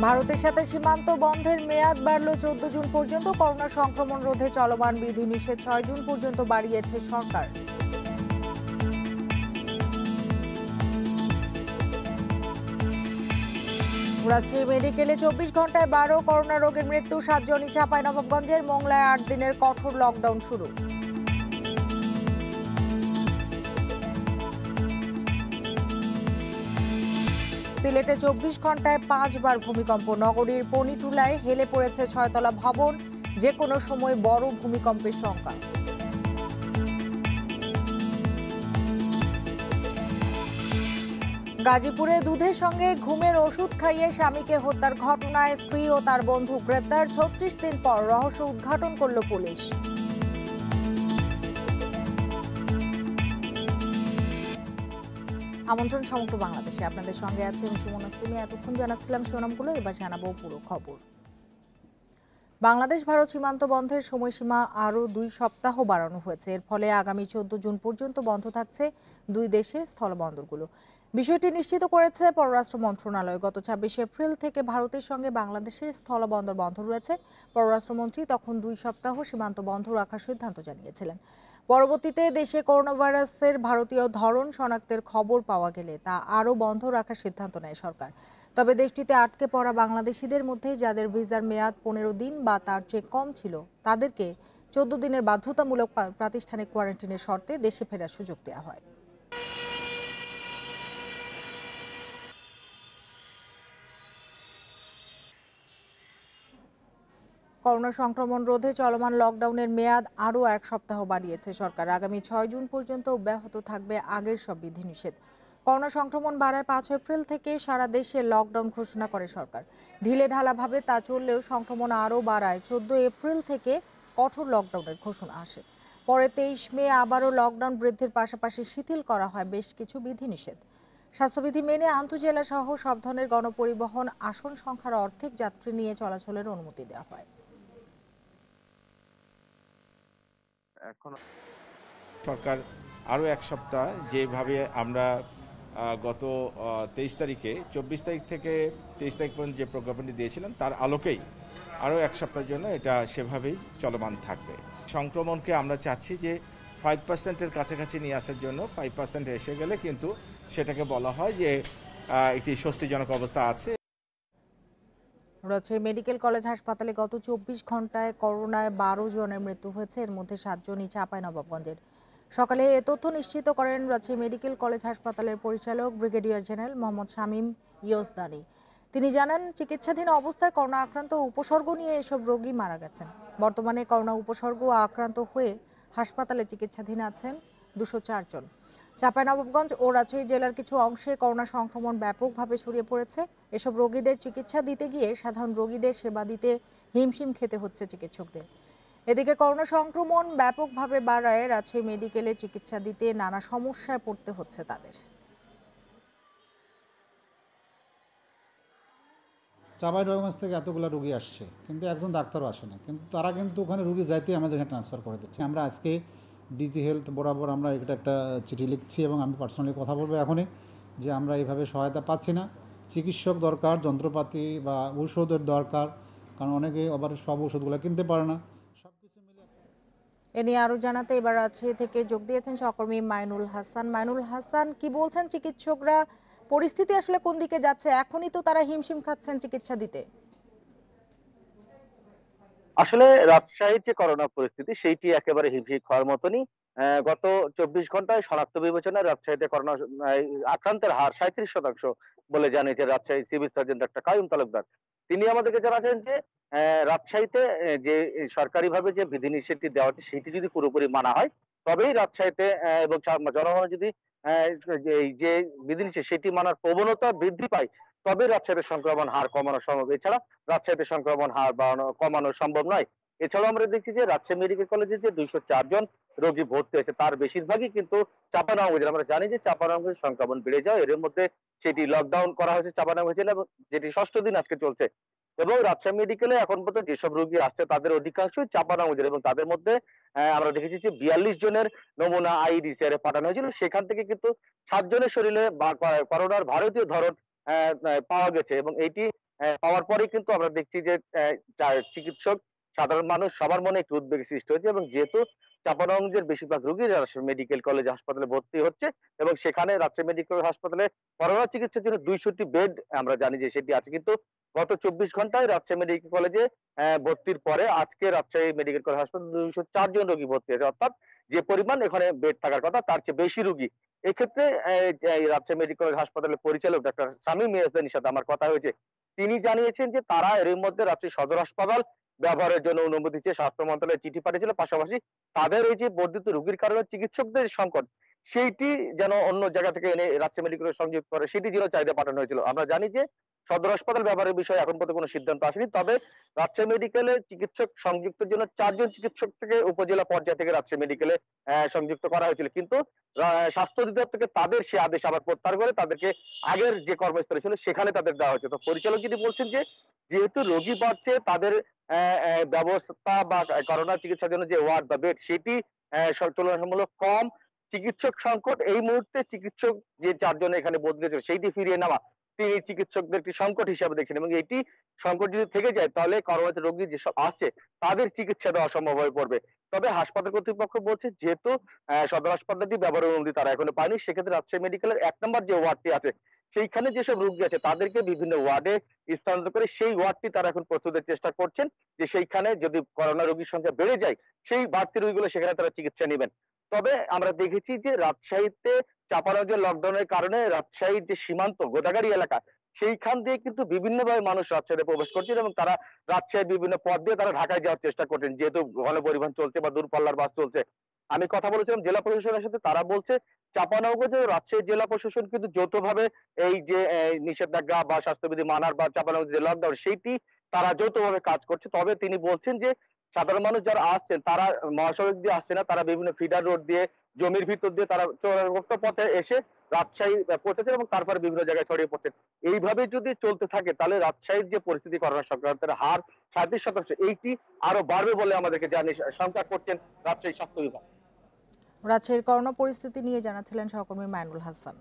ভারতের সাথে সীমান্ত বন্ধের মেয়াদ বাড়ল 14 জুন পর্যন্ত। করোনা সংক্রমণ রোধে চলমান বিধিনিষেধ 6 জুন পর্যন্ত বাড়িয়েছে সরকার। রাজশাহী মেডিকেলে 24 ঘন্টায় 12 করোনা রোগীর মৃত্যু, 7 জনই চাঁপাইনবাবগঞ্জের। মোংলায় 8 দিনের কঠোর লকডাউন শুরু। সিলেটে 24 ঘন্টায় 5 বার ভূমিকম্প, নগরীর পনিটুলায় হেলে পড়েছে 6তলা ভবন। যে কোনো সময় বড় ভূমিকম্পের শঙ্কা। গাজীপুরে দুধের সঙ্গে ঘুমের ওষুধ খাইয়ে স্বামীকে হত্যার ঘটনায় স্ত্রী ও তার বন্ধু গ্রেপ্তার। 36 দিন পর রহস্য উদ্ঘাটন করল পুলিশ। আমন্ত্রণ সমগ্র বাংলাদেশে, আপনাদের সঙ্গে আছে আমি সুমনা সিমি। এতক্ষণ জানাচ্ছিলাম শিরোনামগুলো, এবার জানাবো পুরো খবর। বাংলাদেশ ভারত সীমান্ত বন্ধের সময়সীমা আরও 2 সপ্তাহ বাড়ানো হয়েছে। এর ফলে আগামী 14 জুন পর্যন্ত বন্ধ থাকছে দুই দেশের স্থলবন্দরগুলো। বিষয়টি নিশ্চিত করেছে পররাষ্ট্র মন্ত্রণালয়। গত 26 এপ্রিল থেকে ভারতের সঙ্গে বাংলাদেশের স্থলবন্দর বন্ধ রয়েছে। পররাষ্ট্রমন্ত্রী তখন 2 সপ্তাহ সীমান্ত বন্ধ রাখার সিদ্ধান্ত জানিয়েছিলেন। পরবর্তীতে দেশে করোনা ভাইরাসের ভারতীয় ধরন শনাক্তের খবর পাওয়া গেলে তা আরও বন্ধ রাখার সিদ্ধান্ত নেয় সরকার। তবে দেশটিতে আটকে পড়া বাংলাদেশিদের মধ্যে যাদের ভিসার মেয়াদ 15 দিন বা তার চেয়ে কম ছিল, তাদেরকে 14 দিনের বাধ্যতামূলক প্রাতিষ্ঠানিক কোয়ারেন্টিনের শর্তে দেশে ফেরার সুযোগ দেওয়া হয়। করোনা সংক্রমণ রোধে চলমান লকডাউনের মেয়াদ আরও 1 সপ্তাহ বাড়িয়েছে সরকার। আগামী 6 জুন পর্যন্ত অব্যাহত থাকবে আগের সব বিধিনিষেধ। করোনা সংক্রমণ বাড়ায় 5 এপ্রিল থেকে সারা দেশে লকডাউন ঘোষণা করে সরকার। ঢিলে ঢালাভাবে তা চললেও সংক্রমণ আরও বাড়ায় 14 এপ্রিল থেকে কঠোর লকডাউনের ঘোষণা আসে। পরে 23 মে আবারও লকডাউন বৃদ্ধির পাশাপাশি শিথিল করা হয় বেশ কিছু বিধিনিষেধ। স্বাস্থ্যবিধি মেনে আন্তজেলা সহ সব ধরনের গণপরিবহন, আসন সংখ্যার অর্ধেক যাত্রী নিয়ে চলাচলের অনুমতি দেওয়া হয়। এখন সরকার আরও 1 সপ্তাহ, যেভাবে আমরা গত 23 তারিখে 24 তারিখ থেকে 23 তারিখ পর্যন্ত যে প্রজ্ঞাপনটি দিয়েছিলাম তার আলোকেই আরও 1 সপ্তাহের জন্য এটা সেভাবেই চলমান থাকবে। সংক্রমণকে আমরা চাচ্ছি যে 5%-এর কাছাকাছি নিয়ে আসার জন্য। 5% এসে গেলে কিন্তু সেটাকে বলা হয় যে একটি স্বস্তিজনক অবস্থা আছে। রাজশাহী মেডিকেল কলেজ হাসপাতালে গত 24 ঘন্টায় করোনায় 12 জনের মৃত্যু হয়েছে। এর মধ্যে 7 জনই চাঁপাইনবাবগঞ্জের। সকালে এ তথ্য নিশ্চিত করেন রাজশাহী মেডিকেল কলেজ হাসপাতালের পরিচালক ব্রিগেডিয়ার জেনারেল মোহাম্মদ শামীম ইয়োজদানি। তিনি জানান, চিকিৎসাধীন অবস্থায় করোনা আক্রান্ত ও উপসর্গ নিয়ে এসব রোগী মারা গেছেন। বর্তমানে করোনা উপসর্গ ও আক্রান্ত হয়ে হাসপাতালে চিকিৎসাধীন আছেন 204 জন। চাঁপাইনবাবগঞ্জ ও রাজশাহী জেলার কিছু অংশে করোনা সংক্রমণ ব্যাপকভাবে ছড়িয়ে পড়েছে। এসব রোগীদের চিকিৎসা দিতে গিয়ে সাধারণ রোগীদের সেবা দিতে হিমশিম খেতে হচ্ছে চিকিৎসকদের। এদিকে করোনা সংক্রমণ ব্যাপকভাবে বাড়ায় রাজশাহী মেডিকেলে চিকিৎসা দিতে নানা সমস্যায় পড়তে হচ্ছে তাদের। চাঁপাইনবাবগঞ্জ থেকে এতগুলো রুগী আসছে, কিন্তু একজন ডাক্তারও আসে না, কিন্তু তারা কিন্তু ওখানে রুগী যাইতে আমাদের এখানে ট্রান্সফার করে দিচ্ছে। আমরা আজকে ডিজি হেলথ বরাবর আমরা এটা একটা চিঠি লিখছি এবং আমি পার্সোনালি কথা বলবো এখনই যে আমরা এইভাবে সহায়তা পাচ্ছি না। চিকিৎসক দরকার, যন্ত্রপাতি বা ঔষধের দরকার, কারণ অনেকে আবার সব ওষুধগুলো কিনতে পারে না। সবকিছু মিলে এ নিয়ে আরো জানাতে এবার রাজশাহী থেকে যোগ দিয়েছেন সহকর্মী মাইনুল হাসান। মাইনুল হাসান, কি বলছেন চিকিৎসকরা? পরিস্থিতি আসলে কোন দিকে যাচ্ছে? এখনই তো তারা হিমশিম খাচ্ছেন চিকিৎসা দিতে। আসলে রাজশাহীর যে করোনা পরিস্থিতি সেইটি একেবারে হিমশিম খাওয়ার মতনই। গত 24 ঘন্টায় শনাক্ত বিবেচনায় রাজশাহীতে করোনা আক্রান্তের হার 37% বলে জানিয়েছে রাজশাহী সিভিল সার্জন ডাক্তার কাইয়ুম তালুকদার। তিনি আমাদেরকে জানাচ্ছেন যে রাজশাহীতে যে সরকারিভাবে যে বিধিনিষেধটি দেওয়া হচ্ছে সেটি যদি পুরোপুরি মানা হয়, তবেই রাজশাহীতে এবং জনগণ যদি এই যে বিধিনিষেধ সেটি মানার প্রবণতা বৃদ্ধি পায়, তবেই রাজশাহীতে সংক্রমণ হার কমানো সম্ভব। এছাড়া রাজশাহীতে সংক্রমণ হার কমানো সম্ভব নয়। এছাড়াও আমরা দেখছি যে রাজশাহী মেডিকেল কলেজে যে 204 জন রোগী ভর্তি হয়েছে তার বেশিরভাগই কিন্তু চাঁপাইনবাবগঞ্জের। আমরা জানি যে চাঁপাইনবাবগঞ্জে সংক্রমণ বেড়ে যায়, এর মধ্যে সেটি লকডাউন করা হয়েছে চাঁপাইনবাবগঞ্জ জেলা, এবং যেটি 6ষ্ঠ দিন আজকে চলছে। এবং রাজশাহী মেডিকেলে এখন পর্যন্ত যেসব রোগী আসছে তাদের অধিকাংশই চাঁপাইনবাবগঞ্জের, এবং তাদের মধ্যে আমরা দেখেছি যে 42 জনের নমুনা আইইডিসিআর এ পাঠানো হয়েছিল। সেখান থেকে কিন্তু 7 জনের শরীরে বা করোনার ভারতীয় ধরন পাওয়া গেছে, এবং এইটি পাওয়ার পরেই কিন্তু আমরা দেখছি যে চিকিৎসক, সাধারণ মানুষ সবার মনে একটু উদ্বেগের সৃষ্টি হয়েছে এবং যেহেতু চাঁপাইনবাবগঞ্জের বেশিরভাগ রোগী রাজশাহী মেডিকেল কলেজ হাসপাতালে ভর্তি হচ্ছে এবং সেখানে রাজশাহী মেডিকেল হাসপাতালে করোনা চিকিৎসার জন্য 200টি বেড আমরা জানি যে সেটি আছে। কিন্তু গত 24 ঘন্টায় রাজশাহী মেডিকেল কলেজে ভর্তির পরে আজকে রাজশাহী মেডিকেল কলেজ হাসপাতালে 204 জন রোগী ভর্তি হয়েছে। অর্থাৎ যে পরিমাণ এখানে বেড থাকার কথা তার চেয়ে বেশি রোগী। এক্ষেত্রে এই রাজশাহী মেডিকেল কলেজ হাসপাতালের পরিচালক ডাক্তার শামীম ইয়াজদানির সাথে আমার কথা হয়েছে। তিনি জানিয়েছেন যে তারা এর মধ্যে রাজশাহী সদর হাসপাতাল ব্যবহারের জন্য অনুমতি চেয়ে স্বাস্থ্য মন্ত্রণালয়ে চিঠি পাঠিয়েছিল। পাশাপাশি তাদের এই যে বর্ধিত রোগীর কারণে চিকিৎসকদের সংকট, সেইটি যেন অন্য জায়গা থেকে এনে রাজশাহী মেডিকেল কলেজে সংযুক্ত করে সেটি যেন চাহিদা পাঠানো হয়েছিল। আমরা জানি যে সদর হাসপাতাল ব্যবহারের বিষয়ে এখন পর্যন্ত কোনো সিদ্ধান্ত আসেনি। তবে রাজশাহী মেডিকেলে চিকিৎসক সংযুক্তের জন্য ৪ জন চিকিৎসক থেকে উপজেলা পর্যায় থেকে রাজশাহী মেডিকেলে সংযুক্ত করা হয়েছিল। কিন্তু স্বাস্থ্য অধিদপ্তর থেকে তাদের সে আদেশ আবার প্রত্যাহার করে তাদেরকে আগের যে কর্মস্থলে ছিল সেখানে তাদের দেওয়া হয়েছে। তো পরিচালক যিনি বলছেন যে যেহেতু রোগী বাড়ছে তাদের ব্যবস্থা বা করোনা চিকিৎসার জন্য যে ওয়ার্ড বা বেড সেটি তুলনামূলক কম। চিকিৎসক সংকট এই মুহূর্তে চিকিৎসক যে ৪ জন এখানে বদলি হয়েছিল সেইটি ফিরিয়ে নেওয়া তিনি চিকিৎসকদের একটি সংকট হিসাবে দেখছেন এবং এটি সংকট যদি থেকে যায় তাহলে করোনা রোগী যেসব আসছে তাদের চিকিৎসা দেওয়া অসম্ভব হয়ে পড়বে। তবে হাসপাতাল কর্তৃপক্ষ বলছে যেহেতু সদর হাসপাতালটি ব্যবহারের অনুমতি তারা এখনো পায়নি, সেক্ষেত্রে রাজশাহী মেডিকেলের ১ নম্বর যে ওয়ার্ডটি আছে সেইখানে যেসব রোগী আছে তাদেরকে বিভিন্ন ওয়ার্ডে স্থানান্তর করে সেই ওয়ার্ডটি তারা এখন প্রস্তুতের চেষ্টা করছেন যে সেইখানে যদি করোনা রোগীর সংখ্যা বেড়ে যায় সেই বাড়তি রোগীগুলো সেখানে তারা চিকিৎসা নেবেন। তবে আমরা দেখেছি যে রাজশাহীতে চাঁপাইনবাবগঞ্জের লকডাউনের কারণে রাজশাহীর যে সীমান্ত গোদাগাড়ি এলাকা সেইখান দিয়ে কিন্তু বিভিন্নভাবে মানুষ রাজশাহীতে প্রবেশ করছেন এবং তারা রাজশাহীর বিভিন্ন পথ দিয়ে তারা ঢাকায় যাওয়ার চেষ্টা করছেন যেহেতু গণপরিবহন চলছে বা দূরপাল্লার বাস চলছে। আমি কথা বলেছিলাম জেলা প্রশাসনের সাথে, তারা বলছে চাঁপাইনবাবগঞ্জ ও রাজশাহী জেলা প্রশাসন কিন্তু যৌথভাবে এই যে নিষেধাজ্ঞা বা স্বাস্থ্যবিধি মানার বা চাঁপাইনবাবগঞ্জ যে লকডাউন সেইটি তারা যৌথভাবে কাজ করছে। তবে তিনি বলছেন যে সাধারণ মানুষ যারা আসছেন তারা মহাসড়ক দিয়ে আসছে না, তারা বিভিন্ন ফিডার রোড দিয়ে জমির ভিতর দিয়ে তারা চোরাগত পথে এসে রাজশাহী পৌঁছেছেন এবং তারপরে বিভিন্ন জায়গায় ছড়িয়ে পড়ছেন। এইভাবে যদি চলতে থাকে তাহলে রাজশাহীর যে পরিস্থিতি করোনা সংক্রান্তের হার 37% এইটি আরো বাড়বে বলে আমাদেরকে শঙ্কা করছেন রাজশাহী স্বাস্থ্য বিভাগ। রাজশাহীর করোনা পরিস্থিতি নিয়ে জানাচ্ছিলেন সহকর্মী মাইনুল হাসান।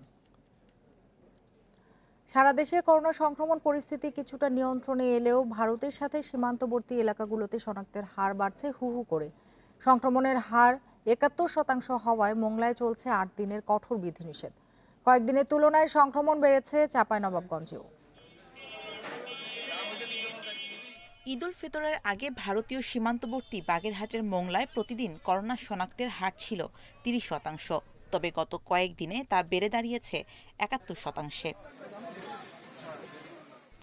সারা দেশে করোনা সংক্রমণ পরিস্থিতি কিছুটা নিয়ন্ত্রণে এলেও ভারতের সাথে সীমান্তবর্তী এলাকাগুলোতে শনাক্তের হার বাড়ছে হু হু করে। সংক্রমণের হার ৭১% হওয়ায় মোংলায় চলছে ৮ দিনের কঠোর বিধিনিষেধ। কয়েকদিনের তুলনায় সংক্রমণ বেড়েছে চাঁপাইনবাবগঞ্জেও। ঈদ উল ফিতরের আগে ভারতীয় সীমান্তবর্তী বাগেরহাটের মোংলায় প্রতিদিন করোনা শনাক্তের হার ছিল ৩০%। তবে গত কয়েকদিনে তা বেড়ে দাঁড়িয়েছে ৭১%।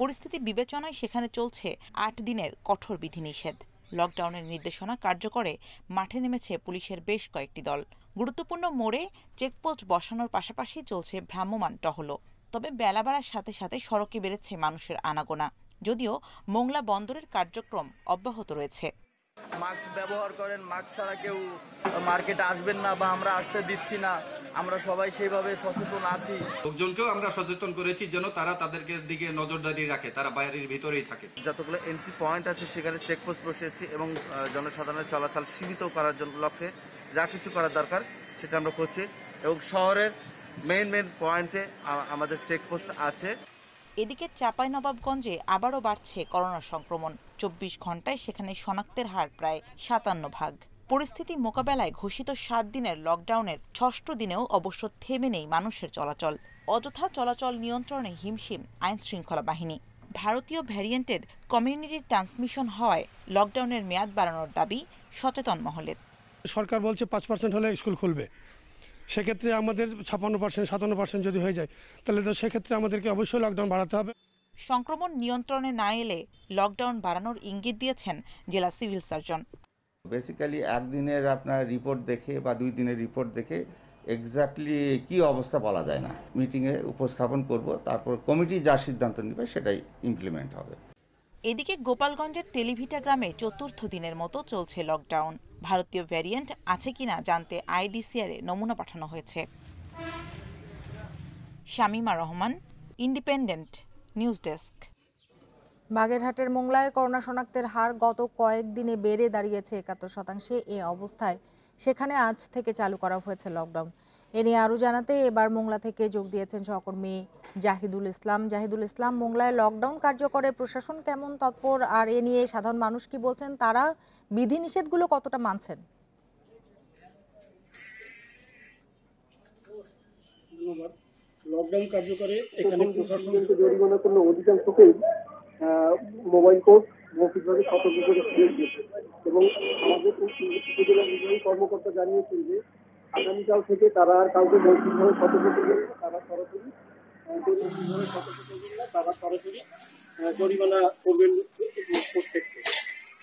পরিস্থিতি বিবেচনায় সেখানে চলছে ৮ দিনের কঠোর বিধিনিষেধ। লকডাউনের নির্দেশনা কার্যকরে মাঠে নেমেছে পুলিশের বেশ কয়েকটি দল। গুরুত্বপূর্ণ মোড়ে চেকপোস্ট বসানোর পাশাপাশি চলছে ভ্রাম্যমাণ টহলও। তবে বেলা বাড়ার সাথে সাথে সড়কে বেড়েছে মানুষের আনাগোনা, যদিও মোংলা বন্দরের কার্যক্রম অব্যাহত রয়েছে। মাস্ক ব্যবহার করেন, মাস্ক ছাড়া কেউ মার্কেটে আসবেন না বা আমরা আসতে দিচ্ছি না, আমরা সবাই সেইভাবে সচেতন আছি। লোকজনকেও আমরা সচেতন করেছি যেন তারা তাদেরকে দিকে নজরদারি রাখে, তারা বাইরের ভিতরেই থাকে। যতগুলো এন্ট্রি পয়েন্ট আছে সেখানে চেকপোস্ট বসিয়েছি এবং জনসাধারণের চলাচল সীমিত করার জন্য লক্ষ্যে যা কিছু করার দরকার সেটা আমরা করছি এবং শহরের মেইন পয়েন্টে আমাদের চেকপোস্ট আছে। এদিকে চাঁপাইনবাবগঞ্জে আবারও বাড়ছে করোনা সংক্রমণ। ২৪ ঘন্টায় সেখানে শনাক্তের হার প্রায় ৫৭%। পরিস্থিতি মোকাবেলায় ঘোষিত ৭ দিনের লকডাউনের ৬ষ্ঠ দিনেও অবশ্য থেমে নেই মানুষের চলাচল। অযথা চলাচল নিয়ন্ত্রণে হিমশিম আইন শৃঙ্খলা বাহিনী। ভারতীয় ভ্যারিয়েন্টের কমিউনিটি ট্রান্সমিশন হওয়ায় লকডাউনের মেয়াদ বাড়ানোর দাবি সচেতন মহলের। সরকার বলছে ৫% হলে স্কুল খুলবে, সেক্ষেত্রে আমাদের ৫৬%, ৫৭% যদি হয়ে যায় তাহলে তো সেক্ষেত্রে আমাদেরকে অবশ্যই লকডাউন বাড়াতে হবে। সংক্রমণ নিয়ন্ত্রণে না এলে লকডাউন বাড়ানোর ইঙ্গিত দিয়েছেন জেলা সিভিল সার্জন। বেসিক্যালি একদিনের আপনার রিপোর্ট দেখে বা 2 দিনের রিপোর্ট দেখে এক্স্যাক্টলি কি অবস্থা বলা যায় না। মিটিংয়ে উপস্থাপন করব, তারপর কমিটি যা সিদ্ধান্ত নেবে সেটাই ইমপ্লিমেন্ট হবে। এদিকে গোপালগঞ্জের তেলিভিটা গ্রামে ৪র্থ দিনের মতো চলছে লকডাউন। ভারতীয় ভ্যারিয়েন্ট আছে কিনা জানতে আইডিসিআরে নমুনা পাঠানো হয়েছে। Shamima Rahman, Independent News desk. বাগেরহাটের মোংলায় করোনা শনাক্তের হার গত কয়েকদিনে বেড়ে দাঁড়িয়েছে ৭১%। এ অবস্থায় সেখানে আজ থেকে চালু করা হয়েছে লকডাউন। এ নিয়ে আরও জানাতে এবার মোংলা থেকে যোগ দিয়েছেন সহকর্মী জাহিদুল ইসলাম। জাহিদুল ইসলাম, মোংলায় লকডাউন কার্যকরে প্রশাসন কেমন তৎপর, আর এ নিয়ে সাধারণ মানুষ কি বলছেন, তারা বিধিনিষেধগুলো কতটা মানছেন? লকডাউন কার্যকরে এখানে প্রশাসন জরিমানা করলে অধিকাংশকেই মোবাইল কোর্ট মৌখিকভাবে সতর্ক করে দিয়ে দিয়েছে এবং আমাদের উপজেলা নির্বাহী কর্মকর্তা জানিয়েছেন যে আগামীকাল থেকে তারা আর কাউকে মৌখিকভাবে সতর্ক করবেন না, তারা সরাসরি মৌখিকভাবে সতর্ক করবেন না, তারা সরাসরি জরিমানা করবেন প্রত্যেককে।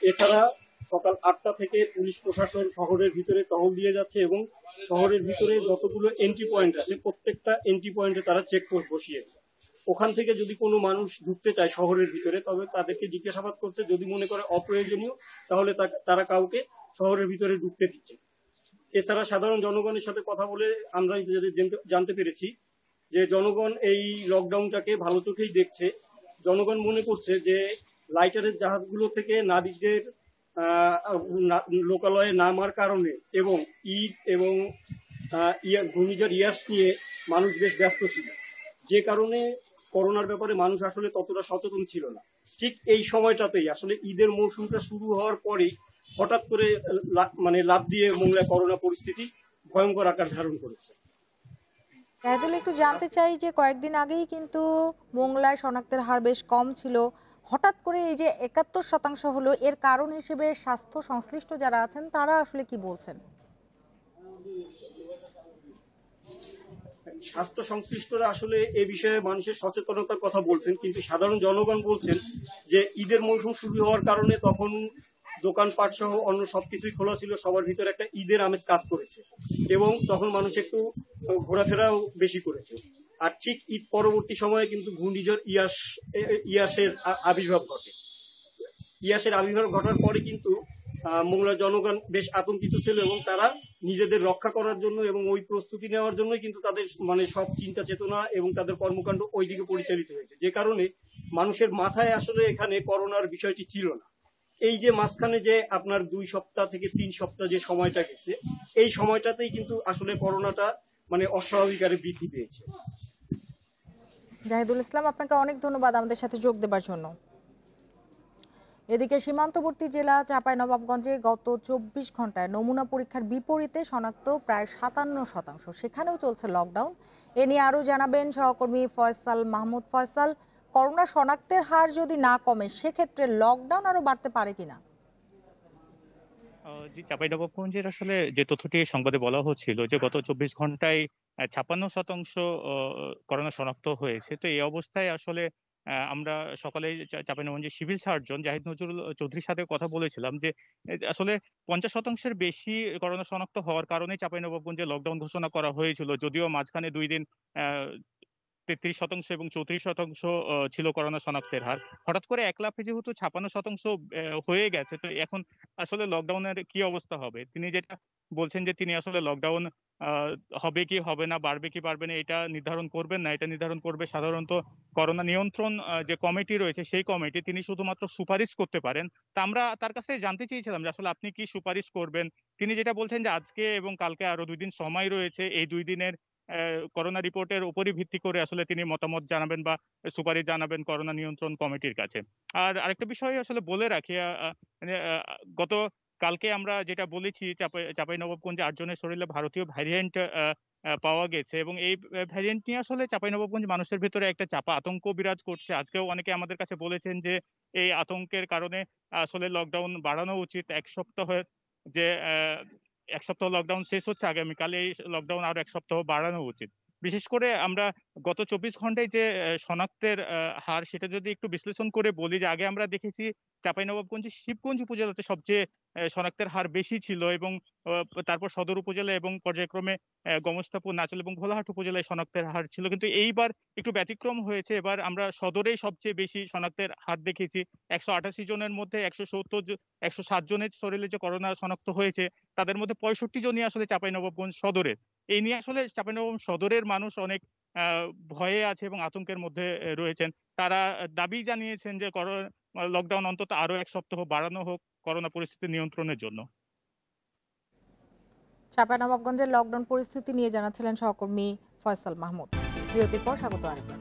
এছাড়া সকাল 8টা থেকে পুলিশ প্রশাসন শহরের ভিতরে টহল দিয়ে যাচ্ছে এবং শহরের ভিতরে যতগুলো এন্ট্রি পয়েন্ট আছে প্রত্যেকটা এন্ট্রি পয়েন্টে তারা চেকপোস্ট বসিয়েছে। ওখান থেকে যদি কোনো মানুষ ঢুকতে চায় শহরের ভিতরে তবে তাদেরকে জিজ্ঞাসাবাদ করতে, যদি মনে করে অপ্রয়োজনীয় তাহলে তারা কাউকে শহরের ভিতরে ঢুকতে দিচ্ছে। এছাড়া সাধারণ জনগণের সাথে কথা বলে আমরা জানতে পেরেছি যে জনগণ এই লকডাউনটাকে ভালো চোখেই দেখছে। জনগণ মনে করছে যে লাইটারের জাহাজগুলো থেকে নাবিকদের লোকালয়ে নামার কারণে এবং ঈদ এবং ঘূর্ণিঝড় ইয়াস নিয়ে মানুষ বেশ ব্যস্ত ছিল, যে কারণে করোনার ব্যাপারে মানুষ আসলে ততটা সচেতন ছিল না। ঠিক এই সময়টাতেই আসলে ঈদের মৌসুমটা শুরু হওয়ার পরেই হঠাৎ করে লাফ দিয়ে মোংলায় করোনা পরিস্থিতি ভয়ঙ্কর আকার ধারণ করেছে। জাহিদুল, একটু জানতে চাই যে কয়েকদিন আগেই কিন্তু মোংলায় শনাক্তের হার বেশ কম ছিল, হঠাৎ করে এই যে 71% হলো, এর কারণ হিসেবে স্বাস্থ্য সংশ্লিষ্ট যারা আছেন তারা আসলে কি বলছেন? স্বাস্থ্য সংশ্লিষ্টরা আসলে এ বিষয়ে মানুষের সচেতনতার কথা বলছেন, কিন্তু সাধারণ জনগণ বলছেন যে ঈদের মৌসুম শুরু হওয়ার কারণে তখন দোকানপাট সহ অন্য সবকিছুই খোলা ছিল, সবার ভিতরে একটা ঈদের আমেজ কাজ করেছে এবং তখন মানুষ একটু ঘোরাফেরাও বেশি করেছে। আর ঠিক ঈদ পরবর্তী সময়ে কিন্তু ঘূর্ণিঝড় ইয়াসের আবির্ভাব ঘটে। ইয়াসের আবির্ভাব ঘটার পরে কিন্তু মোংলার জনগণ বেশ আতঙ্কিত ছিল এবং তারা নিজেদের রক্ষা করার জন্য এবং ওই প্রস্তুতি নেওয়ার জন্য কিন্তু তাদের সব চিন্তা চেতনা এবং তাদের কর্মকাণ্ড ওই দিকে পরিচালিত হয়েছে, যে কারণে মানুষের মাথায় আসলে এখানে করোনার বিষয়টি ছিল না। এই যে মাঝখানে যে আপনার 2 সপ্তাহ থেকে 3 সপ্তাহ যে সময়টা গেছে, এই সময়টাতেই কিন্তু আসলে করোনাটা অস্বাভাবিক হারে বৃদ্ধি পেয়েছে। জাহিদুল ইসলাম, আপনাকে অনেক ধন্যবাদ আমাদের সাথে যোগ দেবার জন্য। এদিকে সীমান্তবর্তী জেলা চাঁপাইনবাবগঞ্জে গত 24 ঘন্টায় নমুনা পরীক্ষার বিপরীতে শনাক্ত প্রায় 57%, সেখানেও চলছে লকডাউন। এ নিয়ে আরও জানাবেন সহকর্মী ফয়সাল মাহমুদ। ফয়সাল, করোনা শনাক্তের হার যদি না কমে সেক্ষেত্রে লকডাউন আরো বাড়তে পারে কিনা? জি, চাঁপাইনবাবগঞ্জের আসলে যে তথ্যটি সংবাদে বলা হচ্ছিল যে গত 24 ঘন্টায় 56% করোনা শনাক্ত হয়েছে। তো এই অবস্থায় আসলে আমরা সকালে চাঁপাইনবাবগঞ্জের সিভিল সার্জন জাহিদ নজরুল চৌধুরীর সাথে কথা বলেছিলাম যে আসলে 50%-এর বেশি করোনা শনাক্ত হওয়ার কারণে চাঁপাইনবাবগঞ্জে লকডাউন ঘোষণা করা হয়েছিল। যদিও মাঝখানে 2 দিন 33% এবং 34% ছিল করোনা শনাক্তের হার। হঠাৎ করে এক লাফে যেহেতু 56% হয়ে গেছে, তো এখন আসলে লকডাউনের কি অবস্থা হবে? তিনি যেটা বলছেন যে তিনি আসলে লকডাউন আ হবে কি হবে না, বাড়বে কি বাড়বে না এটা নির্ধারণ করবেন না। এটা নির্ধারণ করবে সাধারণত করোনা নিয়ন্ত্রণ যে কমিটি রয়েছে সেই কমিটি। তিনি শুধুমাত্র সুপারিশ করতে পারেন। তা আমরা তার কাছে জানতে চেয়েছিলাম যে আসলে আপনি কি সুপারিশ করবেন? তিনি যেটা বলছেন যে আজকে এবং কালকে আরো 2 দিন সময় রয়েছে। এই 2 দিনের করোনা রিপোর্টের উপরই ভিত্তি করে আসলে তিনি মতামত জানাবেন বা সুপারিশ জানাবেন করোনা নিয়ন্ত্রণ কমিটির কাছে। আর আরেকটা বিষয় আসলে বলে রাখি, মানে গত কালকে আমরা যেটা বলেছি চাঁপাইনবাবগঞ্জে 8 জনের শরীরে ভারতীয় ভ্যারিয়েন্ট পাওয়া গেছে এবং এই ভ্যারিয়েন্ট নিয়ে আসলে চাঁপাইনবাবগঞ্জ মানুষের ভিতরে একটা চাপা আতঙ্ক বিরাজ করছে। আজকেও অনেকে আমাদের কাছে বলেছেন যে এই আতঙ্কের কারণে আসলে লকডাউন বাড়ানো উচিত। 1 সপ্তাহের যে 1 সপ্তাহ লকডাউন শেষ হচ্ছে আগামীকাল, এই লকডাউন আরো 1 সপ্তাহ বাড়ানো উচিত। বিশেষ করে আমরা গত 24 ঘন্টায় যে শনাক্তের হার সেটা যদি একটু বিশ্লেষণ করে বলি যে আগে আমরা দেখেছি চাঁপাইনবাবগঞ্জের শিবগঞ্জ উপজেলাতে সবচেয়ে শনাক্তের হার বেশি ছিল এবং তারপর সদর উপজেলা এবং পর্যায়ক্রমে গমস্তাপুর, নাচল এবং ভোলাহাট উপজেলায় শনাক্তের হার ছিল। কিন্তু এইবার একটু ব্যতিক্রম হয়েছে। এবার আমরা সদরেই সবচেয়ে বেশি শনাক্তের হার দেখেছি। 188 জনের মধ্যে 107 জনের শরীরে যে করোনা শনাক্ত হয়েছে তাদের মধ্যে 65 জনই আসলে চাঁপাইনবাবগঞ্জ সদরের। এই নিয়ে আসলে চাঁপাইনবাবগঞ্জ সদরের মানুষ অনেক ভয়ে আছে এবং আতঙ্কের মধ্যে রয়েছেন। তারা দাবি জানিয়েছেন যে লকডাউন অন্তত আরো 1 সপ্তাহ বাড়ানো হোক করোনা পরিস্থিতি নিয়ন্ত্রণের জন্য। চাঁপাইনবাবগঞ্জের লকডাউন পরিস্থিতি নিয়ে জানাচ্ছিলেন সহকর্মী ফয়সাল মাহমুদ। বিরতির পর স্বাগত আরেকবার।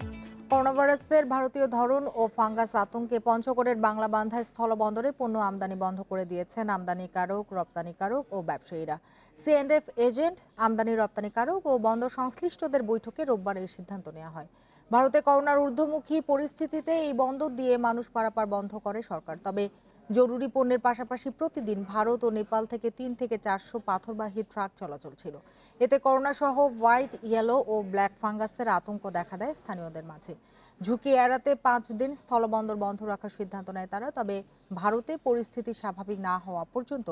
করোনা ভাইরাসের ভারতীয় ধরন ও ফাঙ্গাস আতঙ্কে পঞ্চগড়ের বাংলা বান্ধা স্থলবন্দরে পণ্য আমদানি বন্ধ করে দিয়েছেন আমদানিকারক, রপ্তানিকারক ও ব্যবসায়ীরা। C&F এজেন্ট, আমদানি রপ্তানিকারক ও বন্দর সংশ্লিষ্টদের বৈঠকে রোববার এই সিদ্ধান্ত নেওয়া হয়। ভারতে করোনার ঊর্ধ্বমুখী পরিস্থিতিতে এই বন্দর দিয়ে মানুষ পারাপার বন্ধ করে সরকার। তবে জরুরি পণ্যের পাশাপাশি প্রতিদিন ভারত ও নেপাল থেকে 3 থেকে 400 পাথরবাহী ট্রাক চলাচল ছিল। এতে করোনা সহ হোয়াইট, ইয়েলো ও ব্ল্যাক ফাঙ্গাসের আতঙ্ক দেখা দেয় স্থানীয়দের মাঝে। ঝুঁকি এড়াতে 5 দিন স্থলবন্দর বন্ধ রাখার সিদ্ধান্ত নেয় তারা। তবে ভারতে পরিস্থিতি স্বাভাবিক না হওয়া পর্যন্ত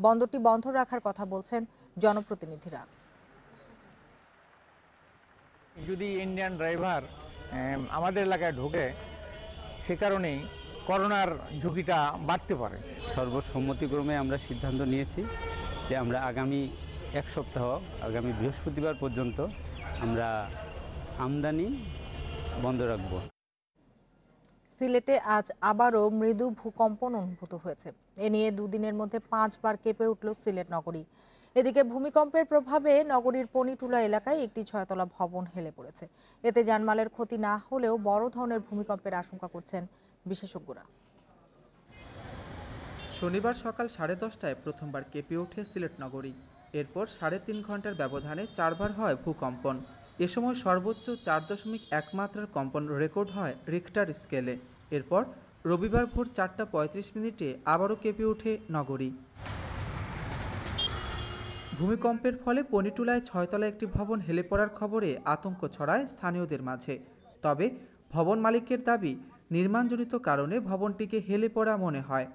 বন্দরটি বন্ধ রাখার কথা বলছেন জনপ্রতিনিধিরা। যদি ইন্ডিয়ান ড্রাইভার আমাদের এলাকায় ঢোকে, সে কারণেই করোনার ঝুঁকিটা বাড়তে পারে। সর্বসম্মতিক্রমে আমরা সিদ্ধান্ত নিয়েছি যে আমরা আগামী 1 সপ্তাহ, আগামী বৃহস্পতিবার পর্যন্ত আমরা আমদানি বন্ধ রাখব। সিলেটে আজ আবারও মৃদু ভূকম্পন অনুভূত হয়েছে। এ নিয়ে 2 দিনের মধ্যে 5 বার কেঁপে উঠল সিলেট নগরী। এদিকে ভূমিকম্পের প্রভাবে নগরীর পনিটুলা এলাকায় একটি 6তলা ভবন হেলে পড়েছে। এতে জানমালের ক্ষতি না হলেও বড় ধরনের ভূমিকম্পের আশঙ্কা করছেন বিশেষজ্ঞরা। শনিবার সকাল 10:30টায় প্রথমবার কেঁপে ওঠে সিলেট নগরী। এরপর 3.5 ঘন্টার ব্যবধানে 4 বার হয় ভূকম্পন। এ সময় সর্বোচ্চ 4.1 মাত্রার কম্পন রেকর্ড হয় রিক্টার স্কেলে। এরপর রবিবার ভোর 4:35 আবারও কেঁপে ওঠে নগরী। ভূমিকম্পের ফলে পনিটুলায় 6তলা একটি ভবন হেলে পড়ার খবরে আতঙ্ক ছড়ায় স্থানীয়দের মাঝে। তবে ভবন মালিকের দাবি, নির্মাণজনিত কারণে ভবনটিকে হেলে পড়া মনে হয়।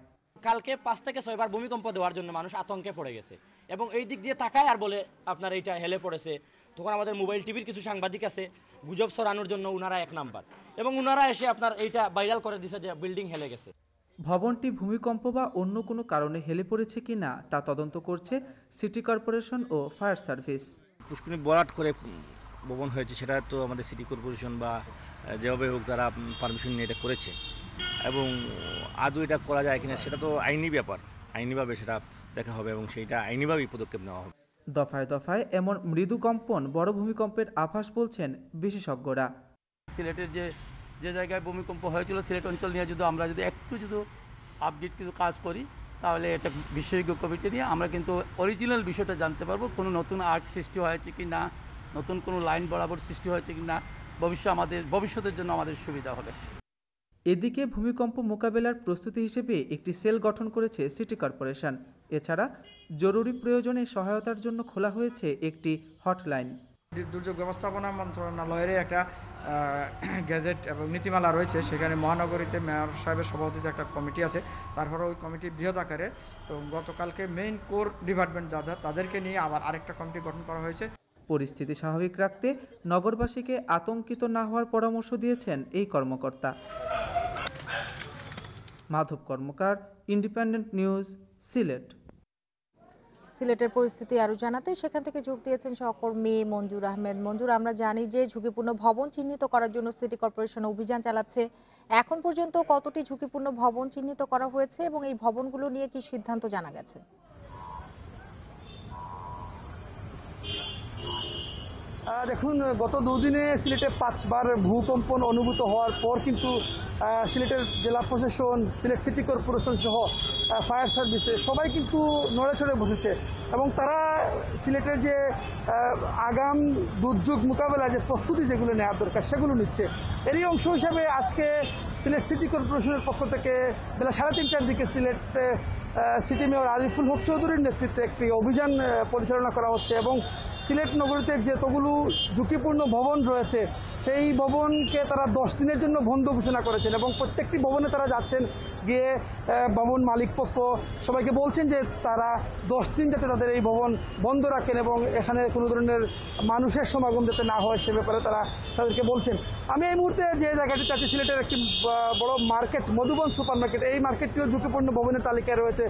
কালকে 5 থেকে 6 বার ভূমিকম্প দেওয়ার জন্য মানুষ আতঙ্কে পড়ে গেছে এবং এই দিক দিয়ে তাকায় আর বলে আপনার এইটা হেলে পড়েছে। তখন আমাদের মোবাইল টিভির কিছু সাংবাদিক আছে, গুজব ছড়ানোর জন্য উনারা 1 নাম্বার, এবং উনারা এসে আপনার এইটা ভাইরাল করে দিছে যে বিল্ডিং হেলে গেছে। ভবনটি ভূমিকম্প বা অন্য কোনো কারণে হেলে পড়েছে কিনা তা তদন্ত করছে সিটি কর্পোরেশন ও ফায়ার সার্ভিস। পুষ্করণী বরাট করে ভবন হয়েছে, সেটা তো আমাদের সিটি কর্পোরেশন বা যেভাবে হোক তারা পারমিশন নিয়ে এটা করেছে, এবং আদৌ এটা করা যায় কিনা সেটা তো আইনি ব্যাপার, আইনিভাবে সেটা দেখা হবে এবং সেইটা আইনিভাবেই পদক্ষেপ নেওয়া হবে। দফায় দফায় এমন মৃদু কম্পন বড় ভূমিকম্পের আভাস বলছেন বিশেষজ্ঞরা। সিলেটের যে জায়গায় ভূমিকম্প হয়েছিল, সিলেট অঞ্চল নিয়ে আমরা যদি একটু আপডেট কাজ করি, তাহলে এটা বিশেষজ্ঞ কমিটি নিয়ে আমরা কিন্তু অরিজিনাল বিষয়টা জানতে পারবো। কোনো নতুন আর্ট সৃষ্টি হয়েছে কি না, নতুন কোনো লাইন বরাবর সৃষ্টি হয়েছে কি না, ভবিষ্যতের জন্য আমাদের সুবিধা হবে। এদিকে ভূমিকম্প মোকাবেলার প্রস্তুতি হিসেবে একটি সেল গঠন করেছে সিটি কর্পোরেশন। এছাড়া জরুরি প্রয়োজনে সহায়তার জন্য খোলা হয়েছে একটি হটলাইন। দুর্যোগ ব্যবস্থাপনা মন্ত্রণালয়ের একটা গ্যাজেট এবং নীতিমালা রয়েছে, সেখানে মহানগরীতে মেয়র সাহেবের সভাপতিতে একটা কমিটি আছে। তারপরে ওই কমিটি বৃহৎ আকারে, তো গতকালকে মেইন কোর ডিপার্টমেন্ট তাদেরকে নিয়ে আবার আরেকটা কমিটি গঠন করা হয়েছে। পরিস্থিতি স্বাভাবিক রাখতে নগরবাসীকে আতঙ্কিত না হওয়ার পরামর্শ দিয়েছেন এই কর্মকর্তা। মাধব কর্মকার, ইন্ডিপেন্ডেন্ট নিউজ, সিলেট। সিলেটের পরিস্থিতি আরও জানাতে সেখান থেকে যোগ দিয়েছেন সহকর্মী মঞ্জুর আহমেদ। মঞ্জুর, আমরা জানি যে ঝুঁকিপূর্ণ ভবন চিহ্নিত করার জন্য সিটি কর্পোরেশন অভিযান চালাচ্ছে। এখন পর্যন্ত কতটি ঝুঁকিপূর্ণ ভবন চিহ্নিত করা হয়েছে এবং এই ভবনগুলো নিয়ে কি সিদ্ধান্ত জানা গেছে? দেখুন, গত 2 দিনে সিলেটে 5 বার ভূকম্পন অনুভূত হওয়ার পর কিন্তু সিলেটের জেলা প্রশাসন, সিলেট সিটি কর্পোরেশন সহ ফায়ার সার্ভিসে সবাই কিন্তু নড়েচড়ে বসেছে এবং তারা সিলেটের যে আগাম দুর্যোগ মোকাবেলায় যে প্রস্তুতি যেগুলো নেওয়ার দরকার সেগুলো নিচ্ছে। এরই অংশ হিসাবে আজকে সিলেট সিটি কর্পোরেশনের পক্ষ থেকে বেলা 3:30টার দিকে সিলেট সিটি মেয়র আরিফুল হক চৌধুরীর নেতৃত্বে একটি অভিযান পরিচালনা করা হচ্ছে এবং সিলেট নগরীতে যতগুলো ঝুঁকিপূর্ণ ভবন রয়েছে সেই ভবনকে তারা 10 দিনের জন্য বন্ধ ঘোষণা করেছেন এবং প্রত্যেকটি ভবনে তারা যাচ্ছেন, গিয়ে ভবন মালিক পক্ষ সবাইকে বলছেন যে তারা 10 দিন যাতে তাদের এই ভবন বন্ধ রাখেন এবং এখানে কোনো ধরনের মানুষের সমাগম যাতে না হয় সে ব্যাপারে তারা তাদেরকে বলছেন। আমি এই মুহূর্তে যে জায়গাটিতে আছি সিলেটের একটি বড় মার্কেট মধুবন সুপার মার্কেট, এই মার্কেটটিও ঝুঁকিপূর্ণ ভবনের তালিকায় রয়েছে।